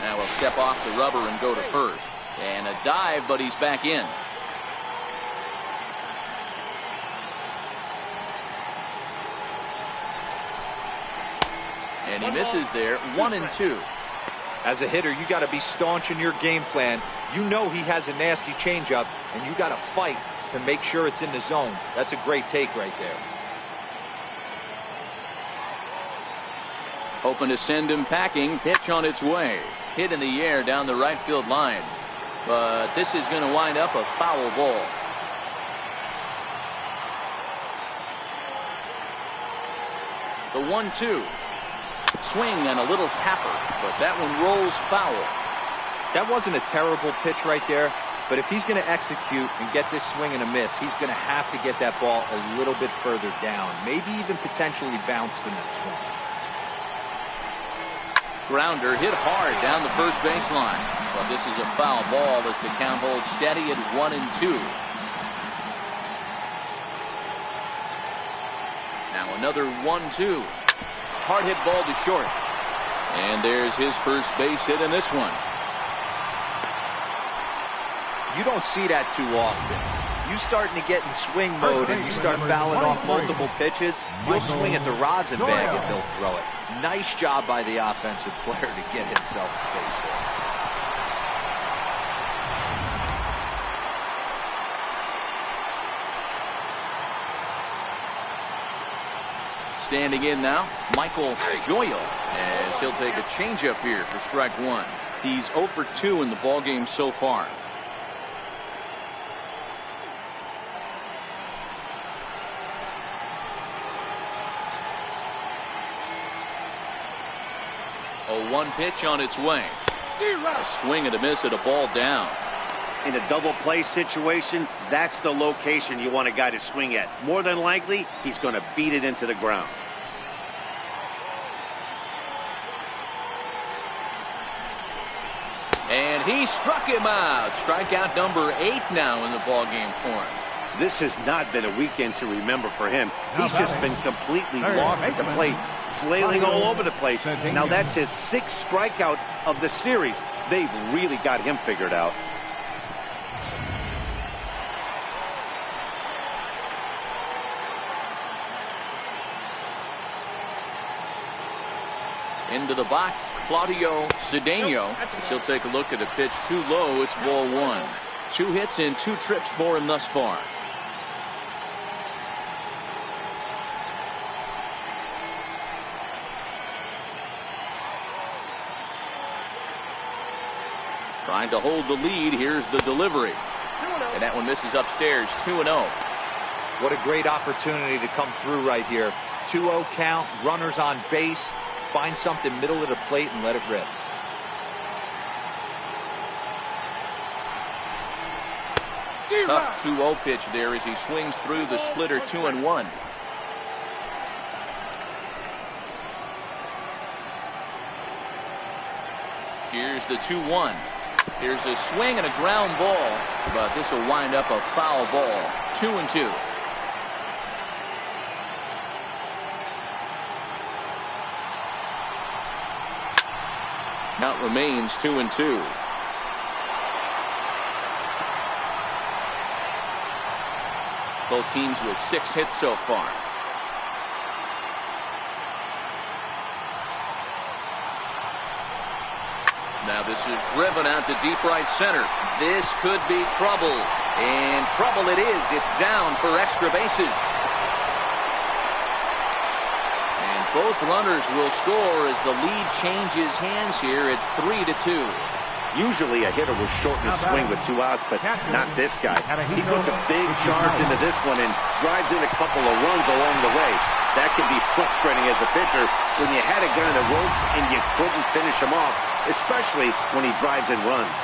Now he'll step off the rubber and go to first. And a dive, but he's back in. And he misses there. 1-2. As a hitter, you got to be staunch in your game plan. You know he has a nasty changeup, and you got to fight to make sure it's in the zone. That's a great take right there. Hoping to send him packing. Pitch on its way. Hit in the air down the right field line. But this is going to wind up a foul ball. The 1-2. Swing and a little tapper, but that one rolls foul. That wasn't a terrible pitch right there, but if he's going to execute and get this swing and a miss, he's going to have to get that ball a little bit further down, maybe even potentially bounce the next one. Grounder hit hard down the first baseline. But this is a foul ball as the count holds steady at 1-2. Now another 1-2. Hard hit ball to short. And there's his first base hit in this one. You don't see that too often. You starting to get in swing mode and you start fouling off multiple pitches, you'll swing at the rosin bag and they'll throw it. Nice job by the offensive player to get himself a base hit. Standing in now, Michael Joyal, as he'll take a changeup here for strike 1. He's 0 for 2 in the ballgame so far. A 1 pitch on its way. A swing and a miss at a ball down. In a double play situation, that's the location you want a guy to swing at. More than likely, he's going to beat it into the ground. And he struck him out. Strikeout number 8 now in the ballgame for him. This has not been a weekend to remember for him. He's just been completely lost at the plate, flailing all over the place. Now that's his 6th strikeout of the series. They've really got him figured out. Into the box, Claudio Cedeno. As he'll take a look at a pitch too low. It's ball 1. 2 hits in 2 trips for him thus far. Trying to hold the lead. Here's the delivery. And that one misses upstairs. 2-0. What a great opportunity to come through right here. 2-0 count, runners on base. Find something middle of the plate and let it rip. Tough 2-0 pitch there as he swings through the splitter 2-1. Here's the 2-1. Here's a swing and a ground ball, but this will wind up a foul ball. 2-2. Count remains 2-2. Both teams with 6 hits so far. Now this is driven out to deep right center. This could be trouble. And trouble it is. It's down for extra bases. And both runners will score as the lead changes hands here at 3-2. Usually a hitter will shorten his swing with 2 outs, but not this guy. He puts a big charge into this one and drives in a couple of runs along the way. That can be frustrating as a pitcher when you had a guy in the ropes and you couldn't finish him off, especially when he drives in runs.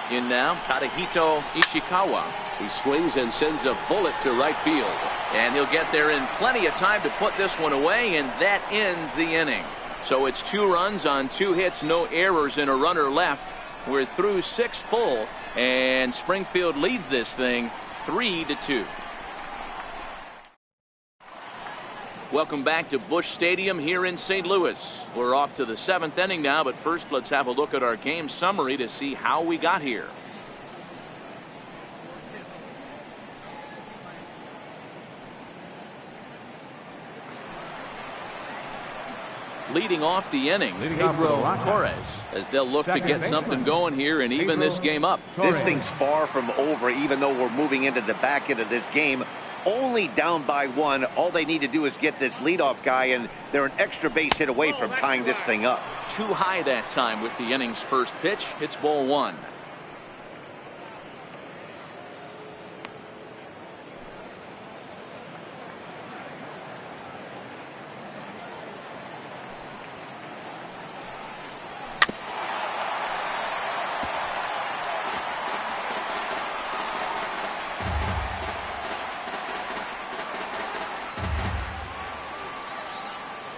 In now, Tadahito Ishikawa. He swings and sends a bullet to right field. And he'll get there in plenty of time to put this one away, and that ends the inning. So it's 2 runs on 2 hits, no errors, and a runner left. We're through 6 full, and Springfield leads this thing 3-2. Welcome back to Busch Stadium here in St. Louis. We're off to the 7th inning now, but first let's have a look at our game summary to see how we got here. Leading off the inning, Pedro Torres, as they'll look to get something going here and even this game up. This thing's far from over, even though we're moving into the back end of this game. Only down by 1. All they need to do is get this leadoff guy, and they're an extra base hit away from tying this thing up. Too high that time with the inning's first pitch. It's ball 1.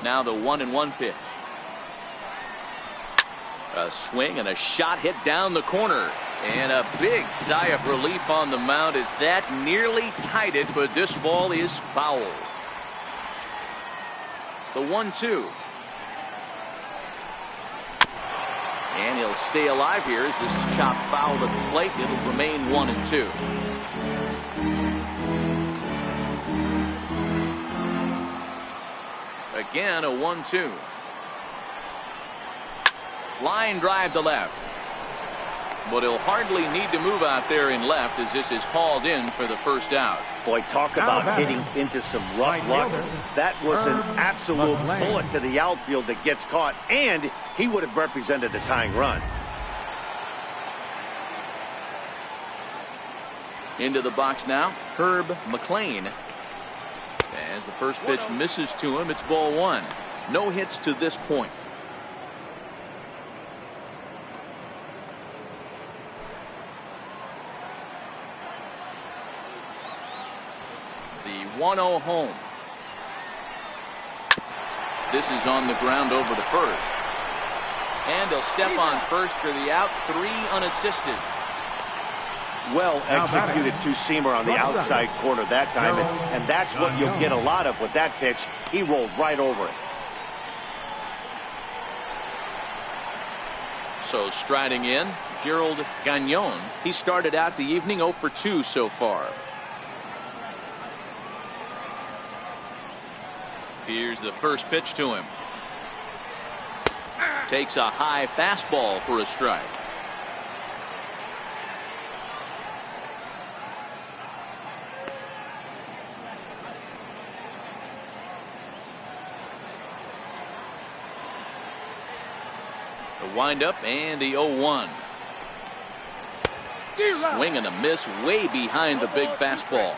Now the 1-1 pitch. A swing and a shot hit down the corner. And a big sigh of relief on the mound as that nearly tied it, but this ball is foul. The 1-2. And he'll stay alive here as this is chopped foul at the plate. It'll remain 1-2. Again, a 1-2. Line drive to left. But he'll hardly need to move out there in left as this is hauled in for the first out. Boy, talk about hitting into some rough luck. That was an absolute bullet to the outfield that gets caught, and he would have represented the tying run. Into the box now, Herb McLean. As the first pitch misses to him, it's ball 1. No hits to this point. The 1-0 home. This is on the ground over to first. And he'll step on first for the out. 3 unassisted. Well executed two-seamer on the outside corner that time, and that's what you'll get a lot of with that pitch. He rolled right over it. So striding in, Gerald Gagnon. He started out the evening 0 for 2 so far. Here's the first pitch to him. Takes a high fastball for a strike. The windup and the 0-1. Swing and a miss way behind the big fastball.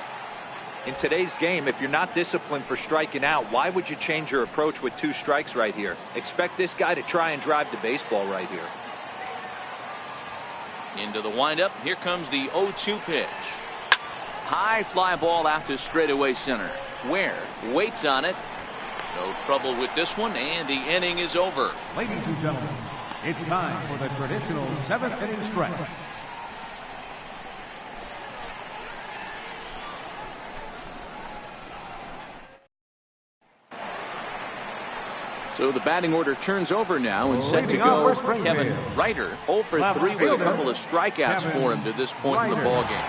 In today's game, if you're not disciplined for striking out, why would you change your approach with 2 strikes right here? Expect this guy to try and drive the baseball right here. Into the windup. Here comes the 0-2 pitch. High fly ball out to straightaway center. Ware waits on it. No trouble with this one, and the inning is over. Ladies and gentlemen, it's time for the traditional 7th inning stretch. So the batting order turns over now, and set to go Kevin Ryder. 0 for 3 with a couple of strikeouts for him to this point in the ballgame.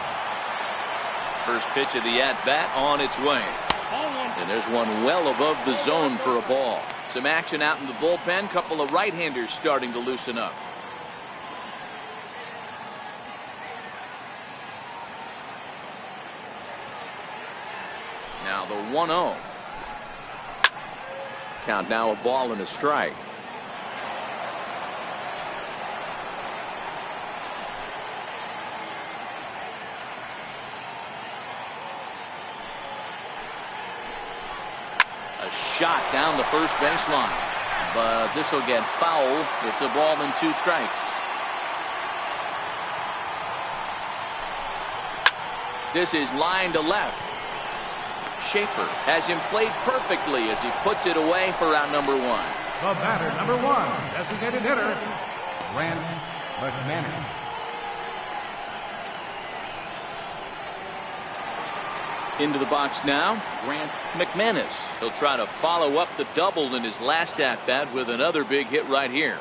First pitch of the at-bat on its way. And there's one well above the zone for a ball. Some action out in the bullpen. Couple of right-handers starting to loosen up. Now the 1-0. Count now a ball and a strike. A shot down the first baseline, but this will get foul. It's a ball and 2 strikes. This is line to left. Schaefer has him played perfectly as he puts it away for out number 1. The batter, number 1, designated hitter, Grant McManus. Into the box now, Grant McManus. He'll try to follow up the double in his last at-bat with another big hit right here.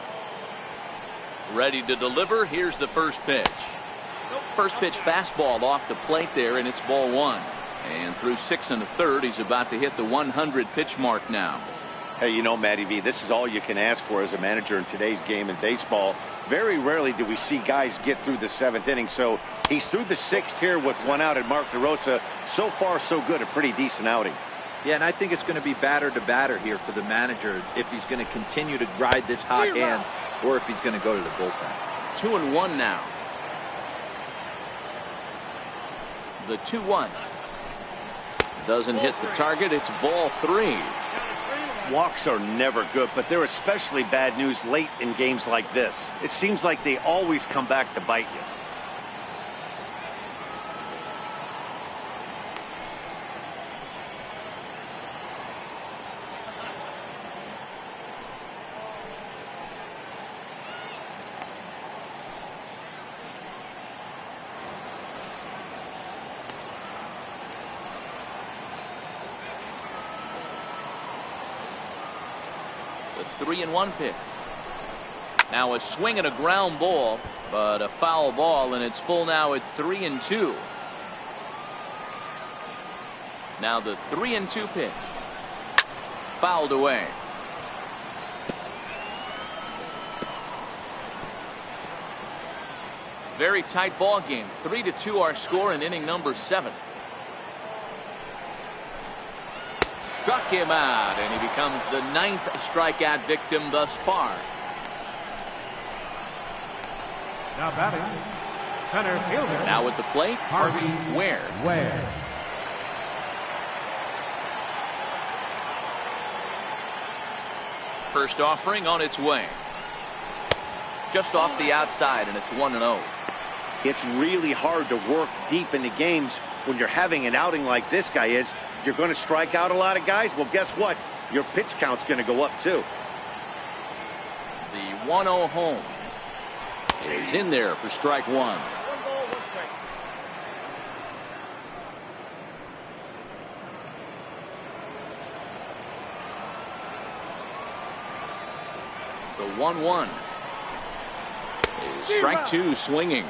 Ready to deliver. Here's the first pitch. First pitch fastball off the plate there, and it's ball 1. And through 6 1/3, he's about to hit the 100 pitch mark now. Hey, you know, Matty V, this is all you can ask for as a manager in today's game in baseball. Very rarely do we see guys get through the 7th inning. So he's through the 6th here with 1 out, and Mark DeRosa, so far so good, a pretty decent outing. Yeah, and I think it's going to be batter to batter here for the manager if he's going to continue to ride this hot hand or if he's going to go to the bullpen. 2-1 now. The 2-1. Doesn't hit the target. It's ball 3. Walks are never good, but they're especially bad news late in games like this. It seems like they always come back to bite you. The 3-1 pitch. Now a swing and a ground ball, but a foul ball, and it's full now at 3-2. Now the 3-2 pitch. Fouled away. Very tight ball game. 3-2 our score in inning number 7. Struck him out, and he becomes the 9th strikeout victim thus far. Now batting, center fielder. Now at the plate, Harvey Ware. First offering on its way. Just off the outside, and it's 1-0. It's really hard to work deep into games when you're having an outing like this guy is. You're going to strike out a lot of guys. Well, guess what? Your pitch count's going to go up too. The 1-0 home is in there for strike 1. 1 ball, 1 strike. The 1-1 is strike 2 swinging.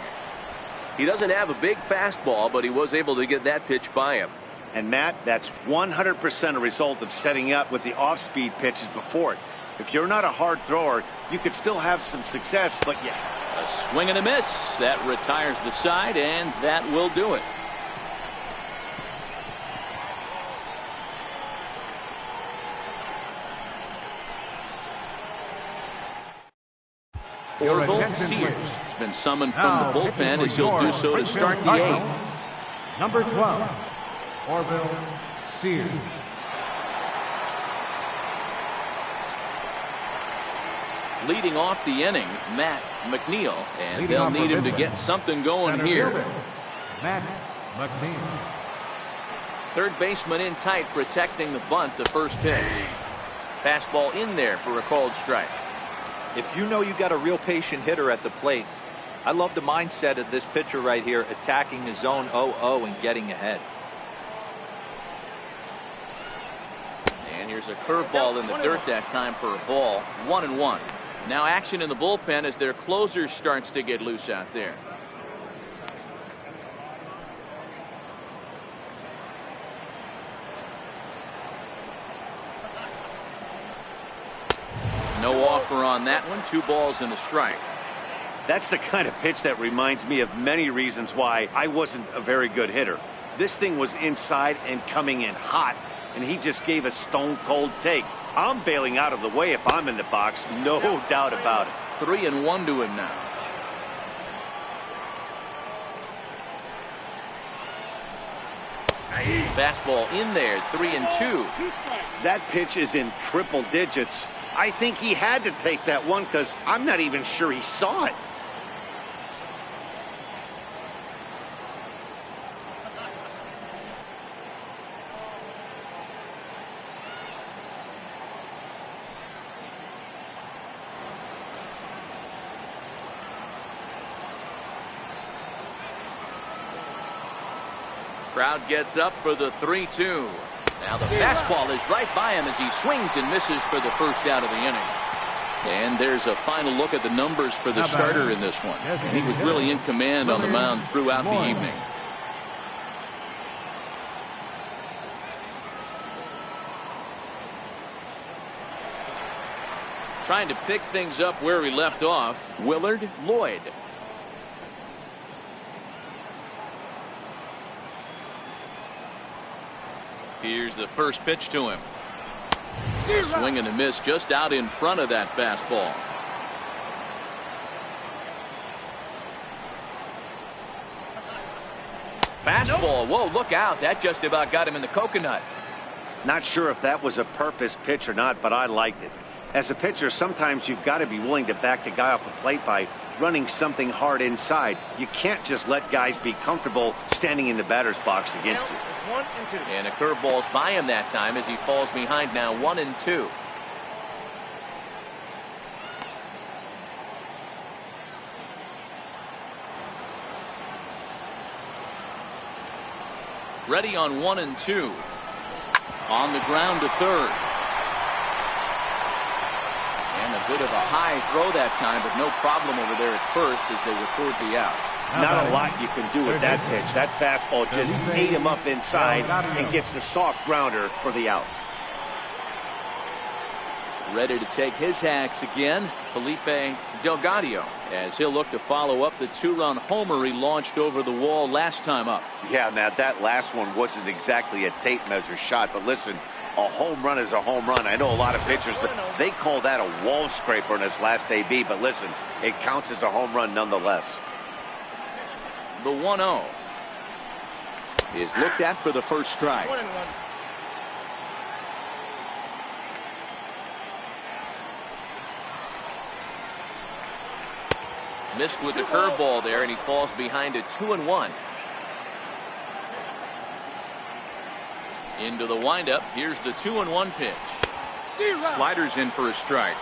He doesn't have a big fastball, but he was able to get that pitch by him. And Matt, that's 100% a result of setting up with the off-speed pitches before it. If you're not a hard thrower, you could still have some success, but yeah. A swing and a miss. That retires the side, and that will do it. Orville Sears has been summoned from the bullpen as he'll do so to start the 8th. Number 12, Orville Sears. Leading off the inning, Matt McNeil, and Leading they'll off need for him to Midland, get something going center here. fielder, Matt McNeil. Third baseman in tight, protecting the bunt. The first pitch. Fastball in there for a called strike. If you know you got a real patient hitter at the plate, I love the mindset of this pitcher right here, attacking the zone 0-0 and getting ahead. And here's a curveball in the dirt that time for a ball. 1-1. Now action in the bullpen as their closer starts to get loose out there. No offer on that one. 2 balls and a strike. That's the kind of pitch that reminds me of many reasons why I wasn't a very good hitter. This thing was inside and coming in hot, and he just gave a stone-cold take. I'm bailing out of the way if I'm in the box, no doubt about it. 3-1 to him now. Fastball in there. 3-2. That pitch is in triple digits. I think he had to take that one because I'm not even sure he saw it. Crowd gets up for the 3-2. Now the fastball is right by him as he swings and misses for the first out of the inning. And there's a final look at the numbers for the starter in this one. And he was really in command on the mound throughout the evening. Trying to pick things up where he left off, Willard Lloyd. Here's the first pitch to him. A swing and a miss just out in front of that fastball. Fastball. Whoa, look out. That just about got him in the coconut. Not sure if that was a purpose pitch or not, but I liked it. As a pitcher, sometimes you've got to be willing to back the guy off the plate by running something hard inside. You can't just let guys be comfortable standing in the batter's box against you. 1 and 2. And a curveball's by him that time as he falls behind now 1-2. Ready on 1-2. On the ground to third. And a bit of a high throw that time, but no problem over there at first as they record the out. Not a lot you can do with that pitch. That fastball just ate him up inside and gets the soft grounder for the out. Ready to take his hacks again, Felipe Delgadillo, as he'll look to follow up the 2-run homer he launched over the wall last time up. Yeah, Matt, that last one wasn't exactly a tape measure shot, but listen, a home run is a home run. I know a lot of pitchers, they call that a wall scraper in his last AB, but listen, it counts as a home run nonetheless. The 1-0 is looked at for the first strike. 1-1. Missed with the curveball there, and he falls behind a 2-1. Into the windup. Here's the 2-1 pitch. Sliders in for a strike.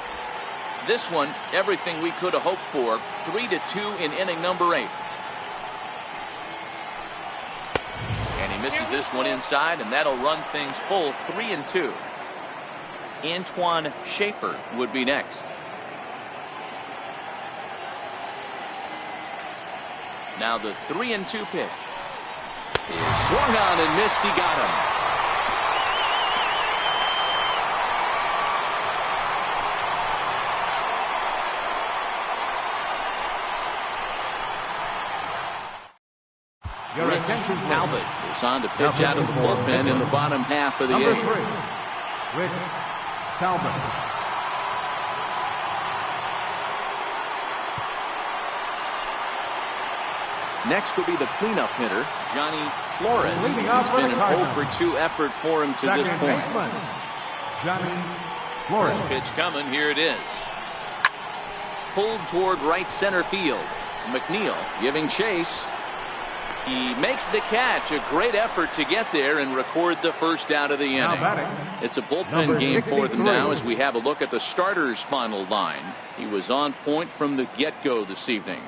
This one, everything we could have hoped for. 3-2 in inning number 8. And he misses this one inside, and that'll run things full 3-2. Antoine Schaefer would be next. Now the 3-2 pitch is swung on and missed. He got him. Rich Talbot is on to pitch out of the bullpen in the bottom half of the Number 8th. 3, Rich Talbot. Next will be the cleanup hitter, Johnny Flores. Leading off It's for been the an Cardinals. 0-for-2 effort for him to this Second point. baseman, Johnny Flores. First pitch coming. Here it is. pulled toward right center field. McNeil giving chase. He makes the catch. A great effort to get there and record the first out of the inning. It's a bullpen game for them now as we have a look at the starter's final line. He was on point from the get-go this evening.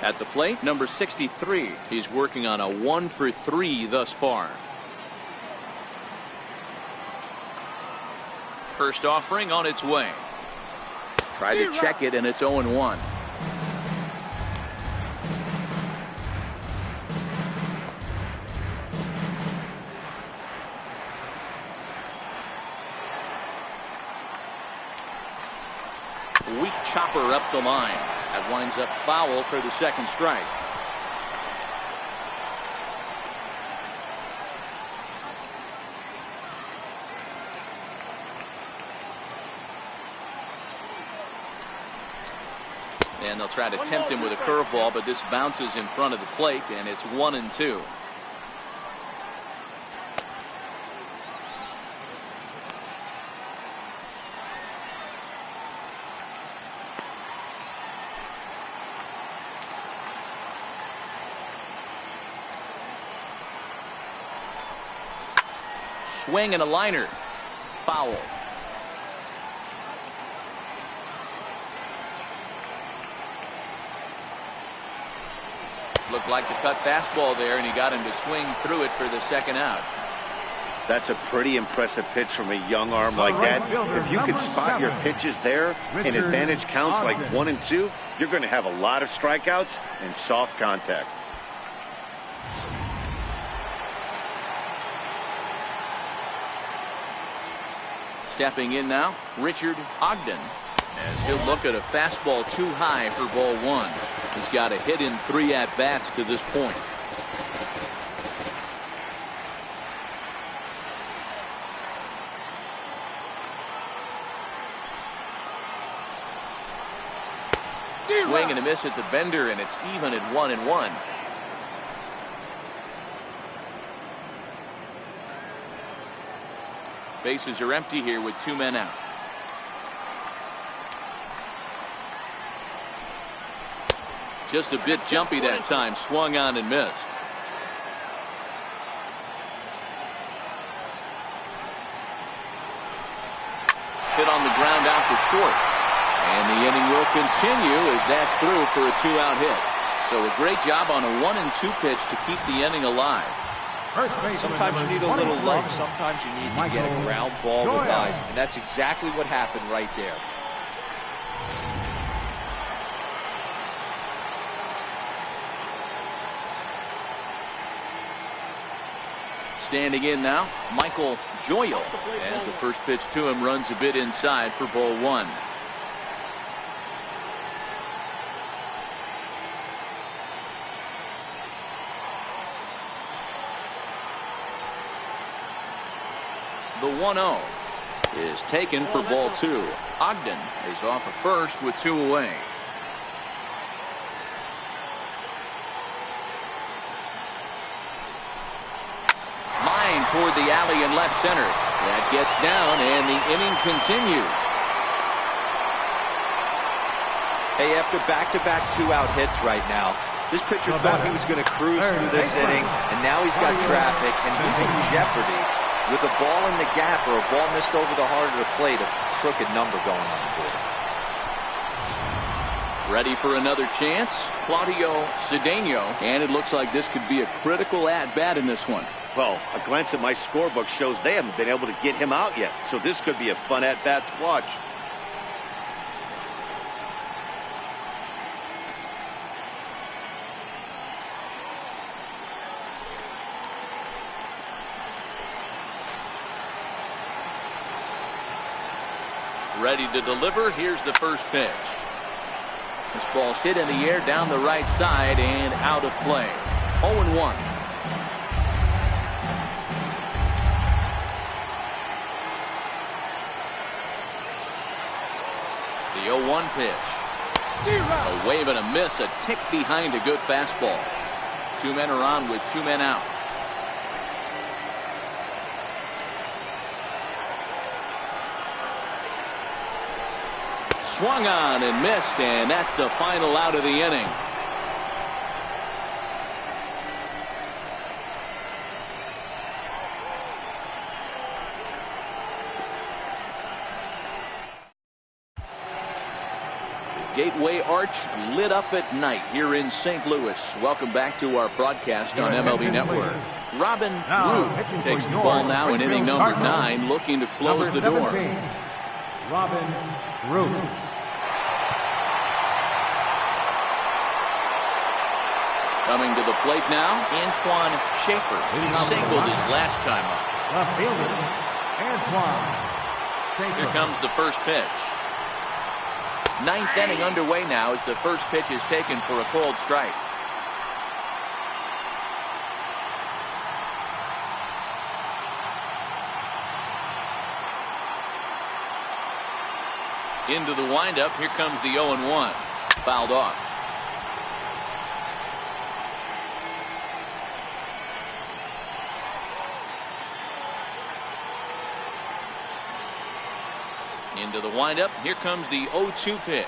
At the plate, number 63. He's working on a 1-for-3 thus far. First offering on its way. Tried to check it, and it's 0-1. Weak chopper up the line. That winds up foul for the second strike. And they'll try to tempt him with a curveball, but this bounces in front of the plate, and it's 1-2. Swing and a liner. Foul. Looked like the cut fastball there, and he got him to swing through it for the second out. That's a pretty impressive pitch from a young arm like that. If you can spot your pitches there and advantage counts like 1 and 2, you're going to have a lot of strikeouts and soft contact. Stepping in now, Richard Ogden, as he'll look at a fastball too high for ball 1. He's got a hit in 3 at-bats to this point. Swing and a miss at the bender, and it's even at 1-1. Bases are empty here with 2 men out. Just a bit jumpy that time. Swung on and missed. Hit on the ground out for short. And the inning will continue as that's through for a 2-out hit. So a great job on a 1-2 pitch to keep the inning alive. Sometimes you need a little luck. Sometimes you need to get a ground ball with eyes. And that's exactly what happened right there. Standing in now, Michael Joyal, as the first pitch to him runs a bit inside for ball 1. The 1-0 is taken for ball 2. Ogden is off at first with 2 away. Line toward the alley in left center. That gets down, and the inning continues. Hey, after back-to-back 2-out hits right now, this pitcher thought he was going to cruise through this inning, and now he's got traffic, and he's in jeopardy. With a ball in the gap or a ball missed over the heart of the plate, a crooked number going on the board. Ready for another chance, Claudio Cedeno, and it looks like this could be a critical at-bat in this one. Well, a glance at my scorebook shows they haven't been able to get him out yet, so this could be a fun at-bat to watch. Ready to deliver. Here's the first pitch. This ball's hit in the air down the right side and out of play. 0-1. The 0-1 pitch. A wave and a miss, a tick behind a good fastball. 2 men are on with 2 men out. swung on and missed, and that's the final out of the inning. Gateway Arch lit up at night here in St. Louis. Welcome back to our broadcast on MLB Network. Robin Root takes the ball now in inning number 9, looking to close the door. Robin Root. Coming to the plate now, Antoine Schaefer. He singled his last time up. Left fielder, Antoine Schaefer. Here comes the first pitch. Ninth inning underway now as the first pitch is taken for a called strike. Into the windup. Here comes the 0-1. Fouled off. Into the windup. Here comes the 0-2 pitch.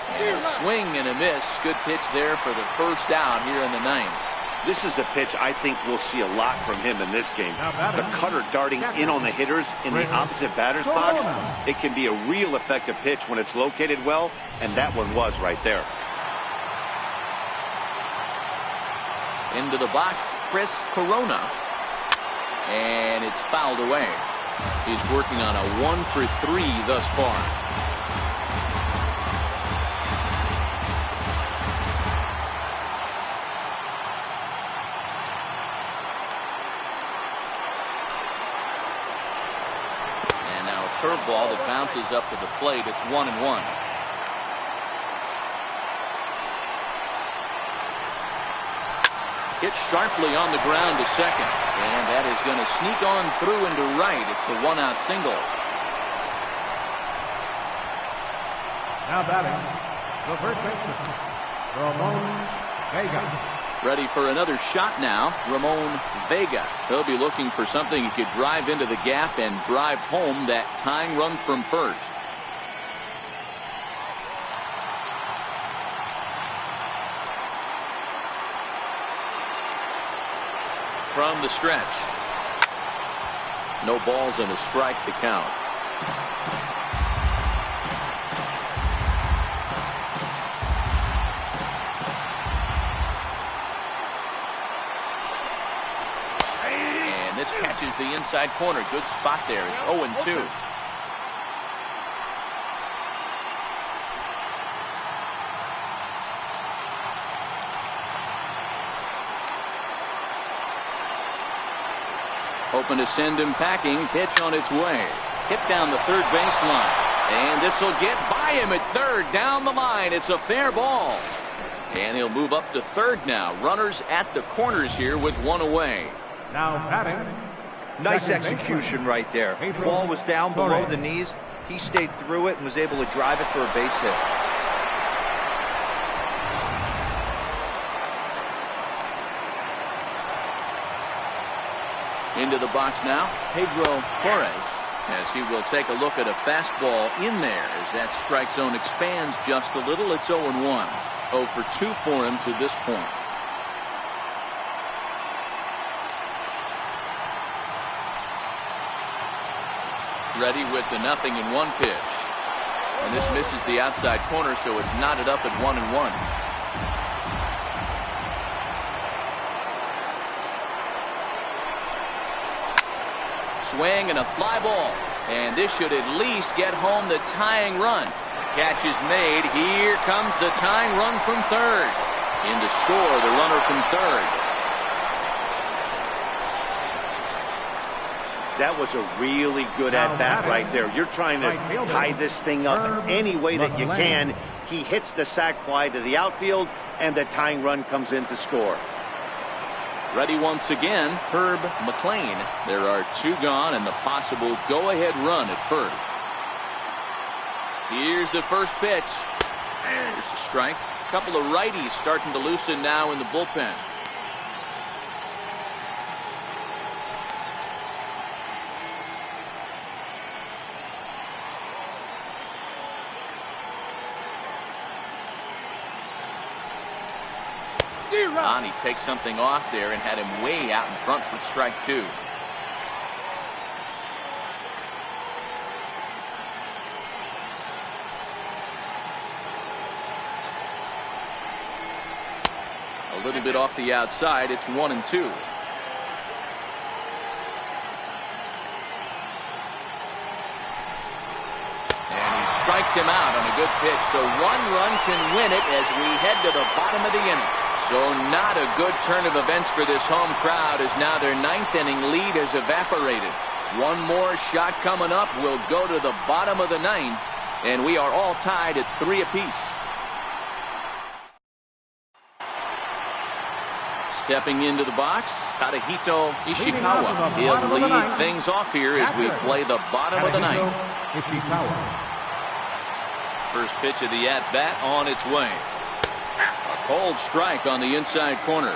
And a swing and a miss. Good pitch there for the first out here in the 9th. This is a pitch I think we'll see a lot from him in this game. The cutter darting in on the hitters in the opposite batter's box. It can be a real effective pitch when it's located well, and that one was right there. Into the box, Chris Corona. And it's fouled away. He's working on a 1-for-3 thus far. And now a curveball that bounces up to the plate. It's 1-1. Hit sharply on the ground to second. And that is going to sneak on through into right. It's a 1-out single. Now batting, the first baseman, Ramon Vega. Ready for another shot now, Ramon Vega. He'll be looking for something he could drive into the gap and drive home that tying run from first. From the stretch. No balls and a strike to count. And this catches the inside corner. Good spot there. It's 0-2. Hoping to send him packing. Pitch on its way. Hit down the third baseline. And this will get by him at third. Down the line. It's a fair ball. And he'll move up to third now. Runners at the corners here with one away. Now batting. Nice execution right there. Ball was down below the knees. He stayed through it and was able to drive it for a base hit. Into the box now, Pedro Torres, as he will take a look at a fastball in there as that strike zone expands just a little. It's 0-1. 0 for 2 for him to this point. Ready with the 0-1 pitch. And this misses the outside corner, so it's knotted up at 1-1. Swing and a fly ball. And this should at least get home the tying run. Catch is made. Here comes the tying run from third. In to score the runner from third. That was a really good at-bat right there. You're trying to tie this thing up any way that you can. He hits the sac fly to the outfield, and the tying run comes in to score. Ready once again, Herb McLean. There are 2 gone and the possible go-ahead run at first. Here's the first pitch. There's a strike. A couple of righties starting to loosen now in the bullpen. And he takes something off there and had him way out in front for strike 2. A little bit off the outside. It's 1-2. Strikes him out on a good pitch, so 1 run can win it as we head to the bottom of the inning. So not a good turn of events for this home crowd, as now their 9th inning lead has evaporated. One more shot coming up. We'll go to the bottom of the 9th, and we are all tied at 3 apiece. Stepping into the box, Tadahito Ishikawa. He'll lead things off here as we play the bottom of the 9th. First pitch of the at-bat on its way. A cold strike on the inside corner.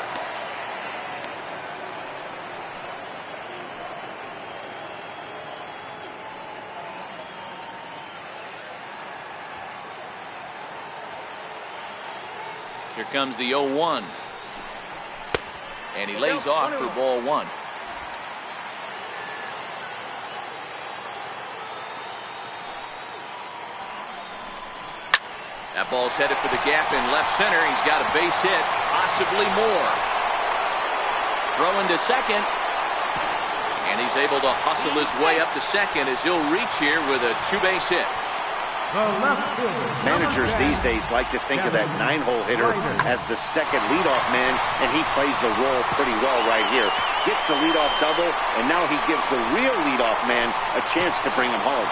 Here comes the 0-1. And he lays off for ball 1. That ball's headed for the gap in left center. He's got a base hit, possibly more. Throwing to second. And he's able to hustle his way up to second as he'll reach here with a 2-base hit. Managers these days like to think of that 9-hole hitter as the second leadoff man, and he plays the role pretty well right here. Gets the leadoff double, and now he gives the real leadoff man a chance to bring him home.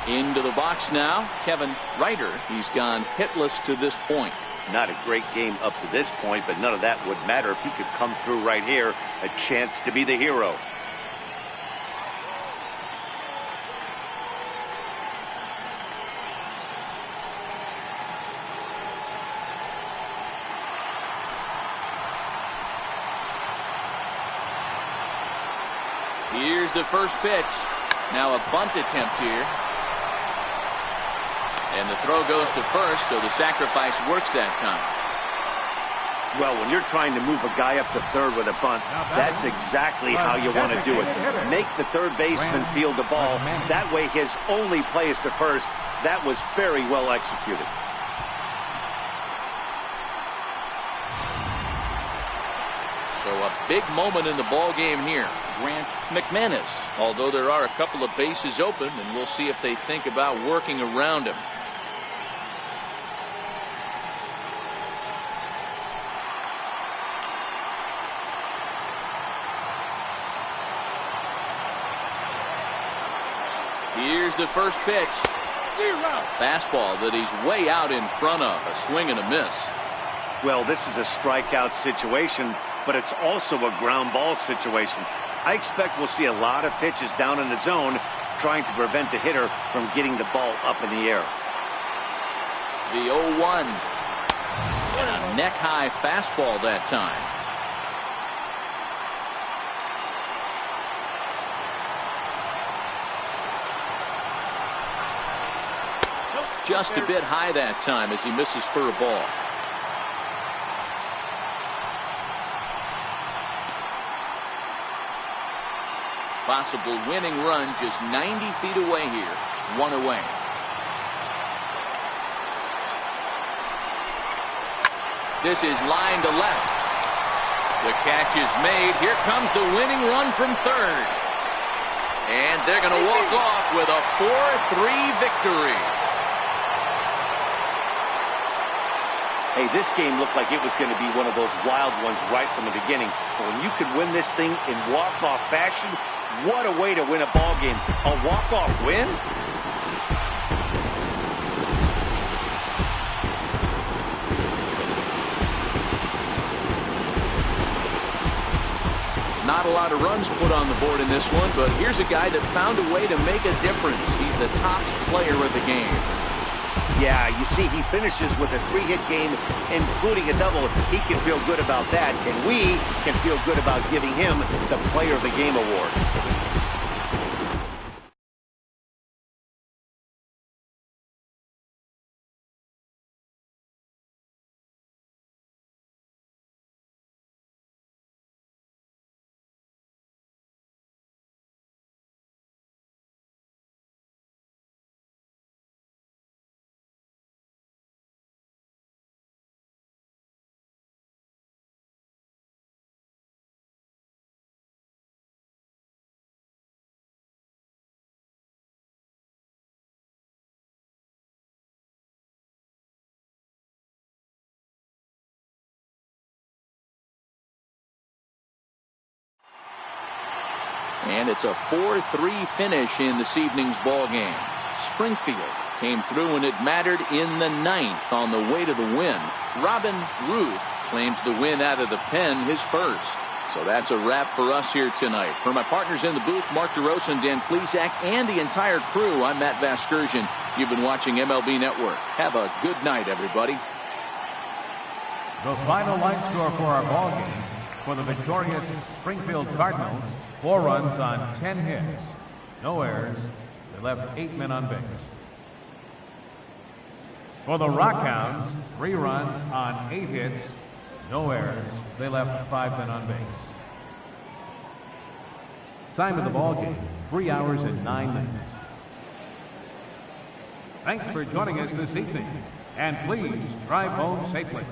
Into the box now, Kevin Ryder. He's gone hitless to this point. Not a great game up to this point, but none of that would matter if he could come through right here. A chance to be the hero. Here's the first pitch. Now a bunt attempt here. And the throw goes to first, so the sacrifice works that time. Well, when you're trying to move a guy up to third with a bunt, that's exactly how you want to do it. Make the third baseman field the ball. That way his only play is to first. That was very well executed. So a big moment in the ball game here. Grant McManus. Although there are a couple of bases open, and we'll see if they think about working around him. Here's the first pitch. Fastball that he's way out in front of. A swing and a miss. Well, this is a strikeout situation, but it's also a ground ball situation. I expect we'll see a lot of pitches down in the zone trying to prevent the hitter from getting the ball up in the air. The 0-1. And a neck-high fastball that time. Just a bit high that time as he misses for a ball. Possible winning run just 90 feet away here. 1 away. This is line to left. The catch is made. Here comes the winning run from third. And they're going to walk off with a 4-3 victory. Hey, this game looked like it was going to be one of those wild ones right from the beginning. But when you could win this thing in walk-off fashion, what a way to win a ball game. A walk-off win? Not a lot of runs put on the board in this one, but here's a guy that found a way to make a difference. He's the top player of the game. Yeah, you see, he finishes with a 3-hit game, including a double. He can feel good about that, and we can feel good about giving him the Player of the Game award. And it's a 4-3 finish in this evening's ball game. Springfield came through when it mattered in the 9th on the way to the win. Robin Ruth claims the win out of the pen, his first. So that's a wrap for us here tonight. For my partners in the booth, Mark DeRosa and Dan Plesac, and the entire crew, I'm Matt Vasgersian. You've been watching MLB Network. Have a good night, everybody. The final line score for our ball game for the victorious Springfield Cardinals: 4 runs on 10 hits, no errors. They left 8 men on base. For the Rockhounds, 3 runs on 8 hits, no errors. They left 5 men on base. Time of the ball game, 3 hours and 9 minutes. Thanks for joining us this evening, and please drive home safely.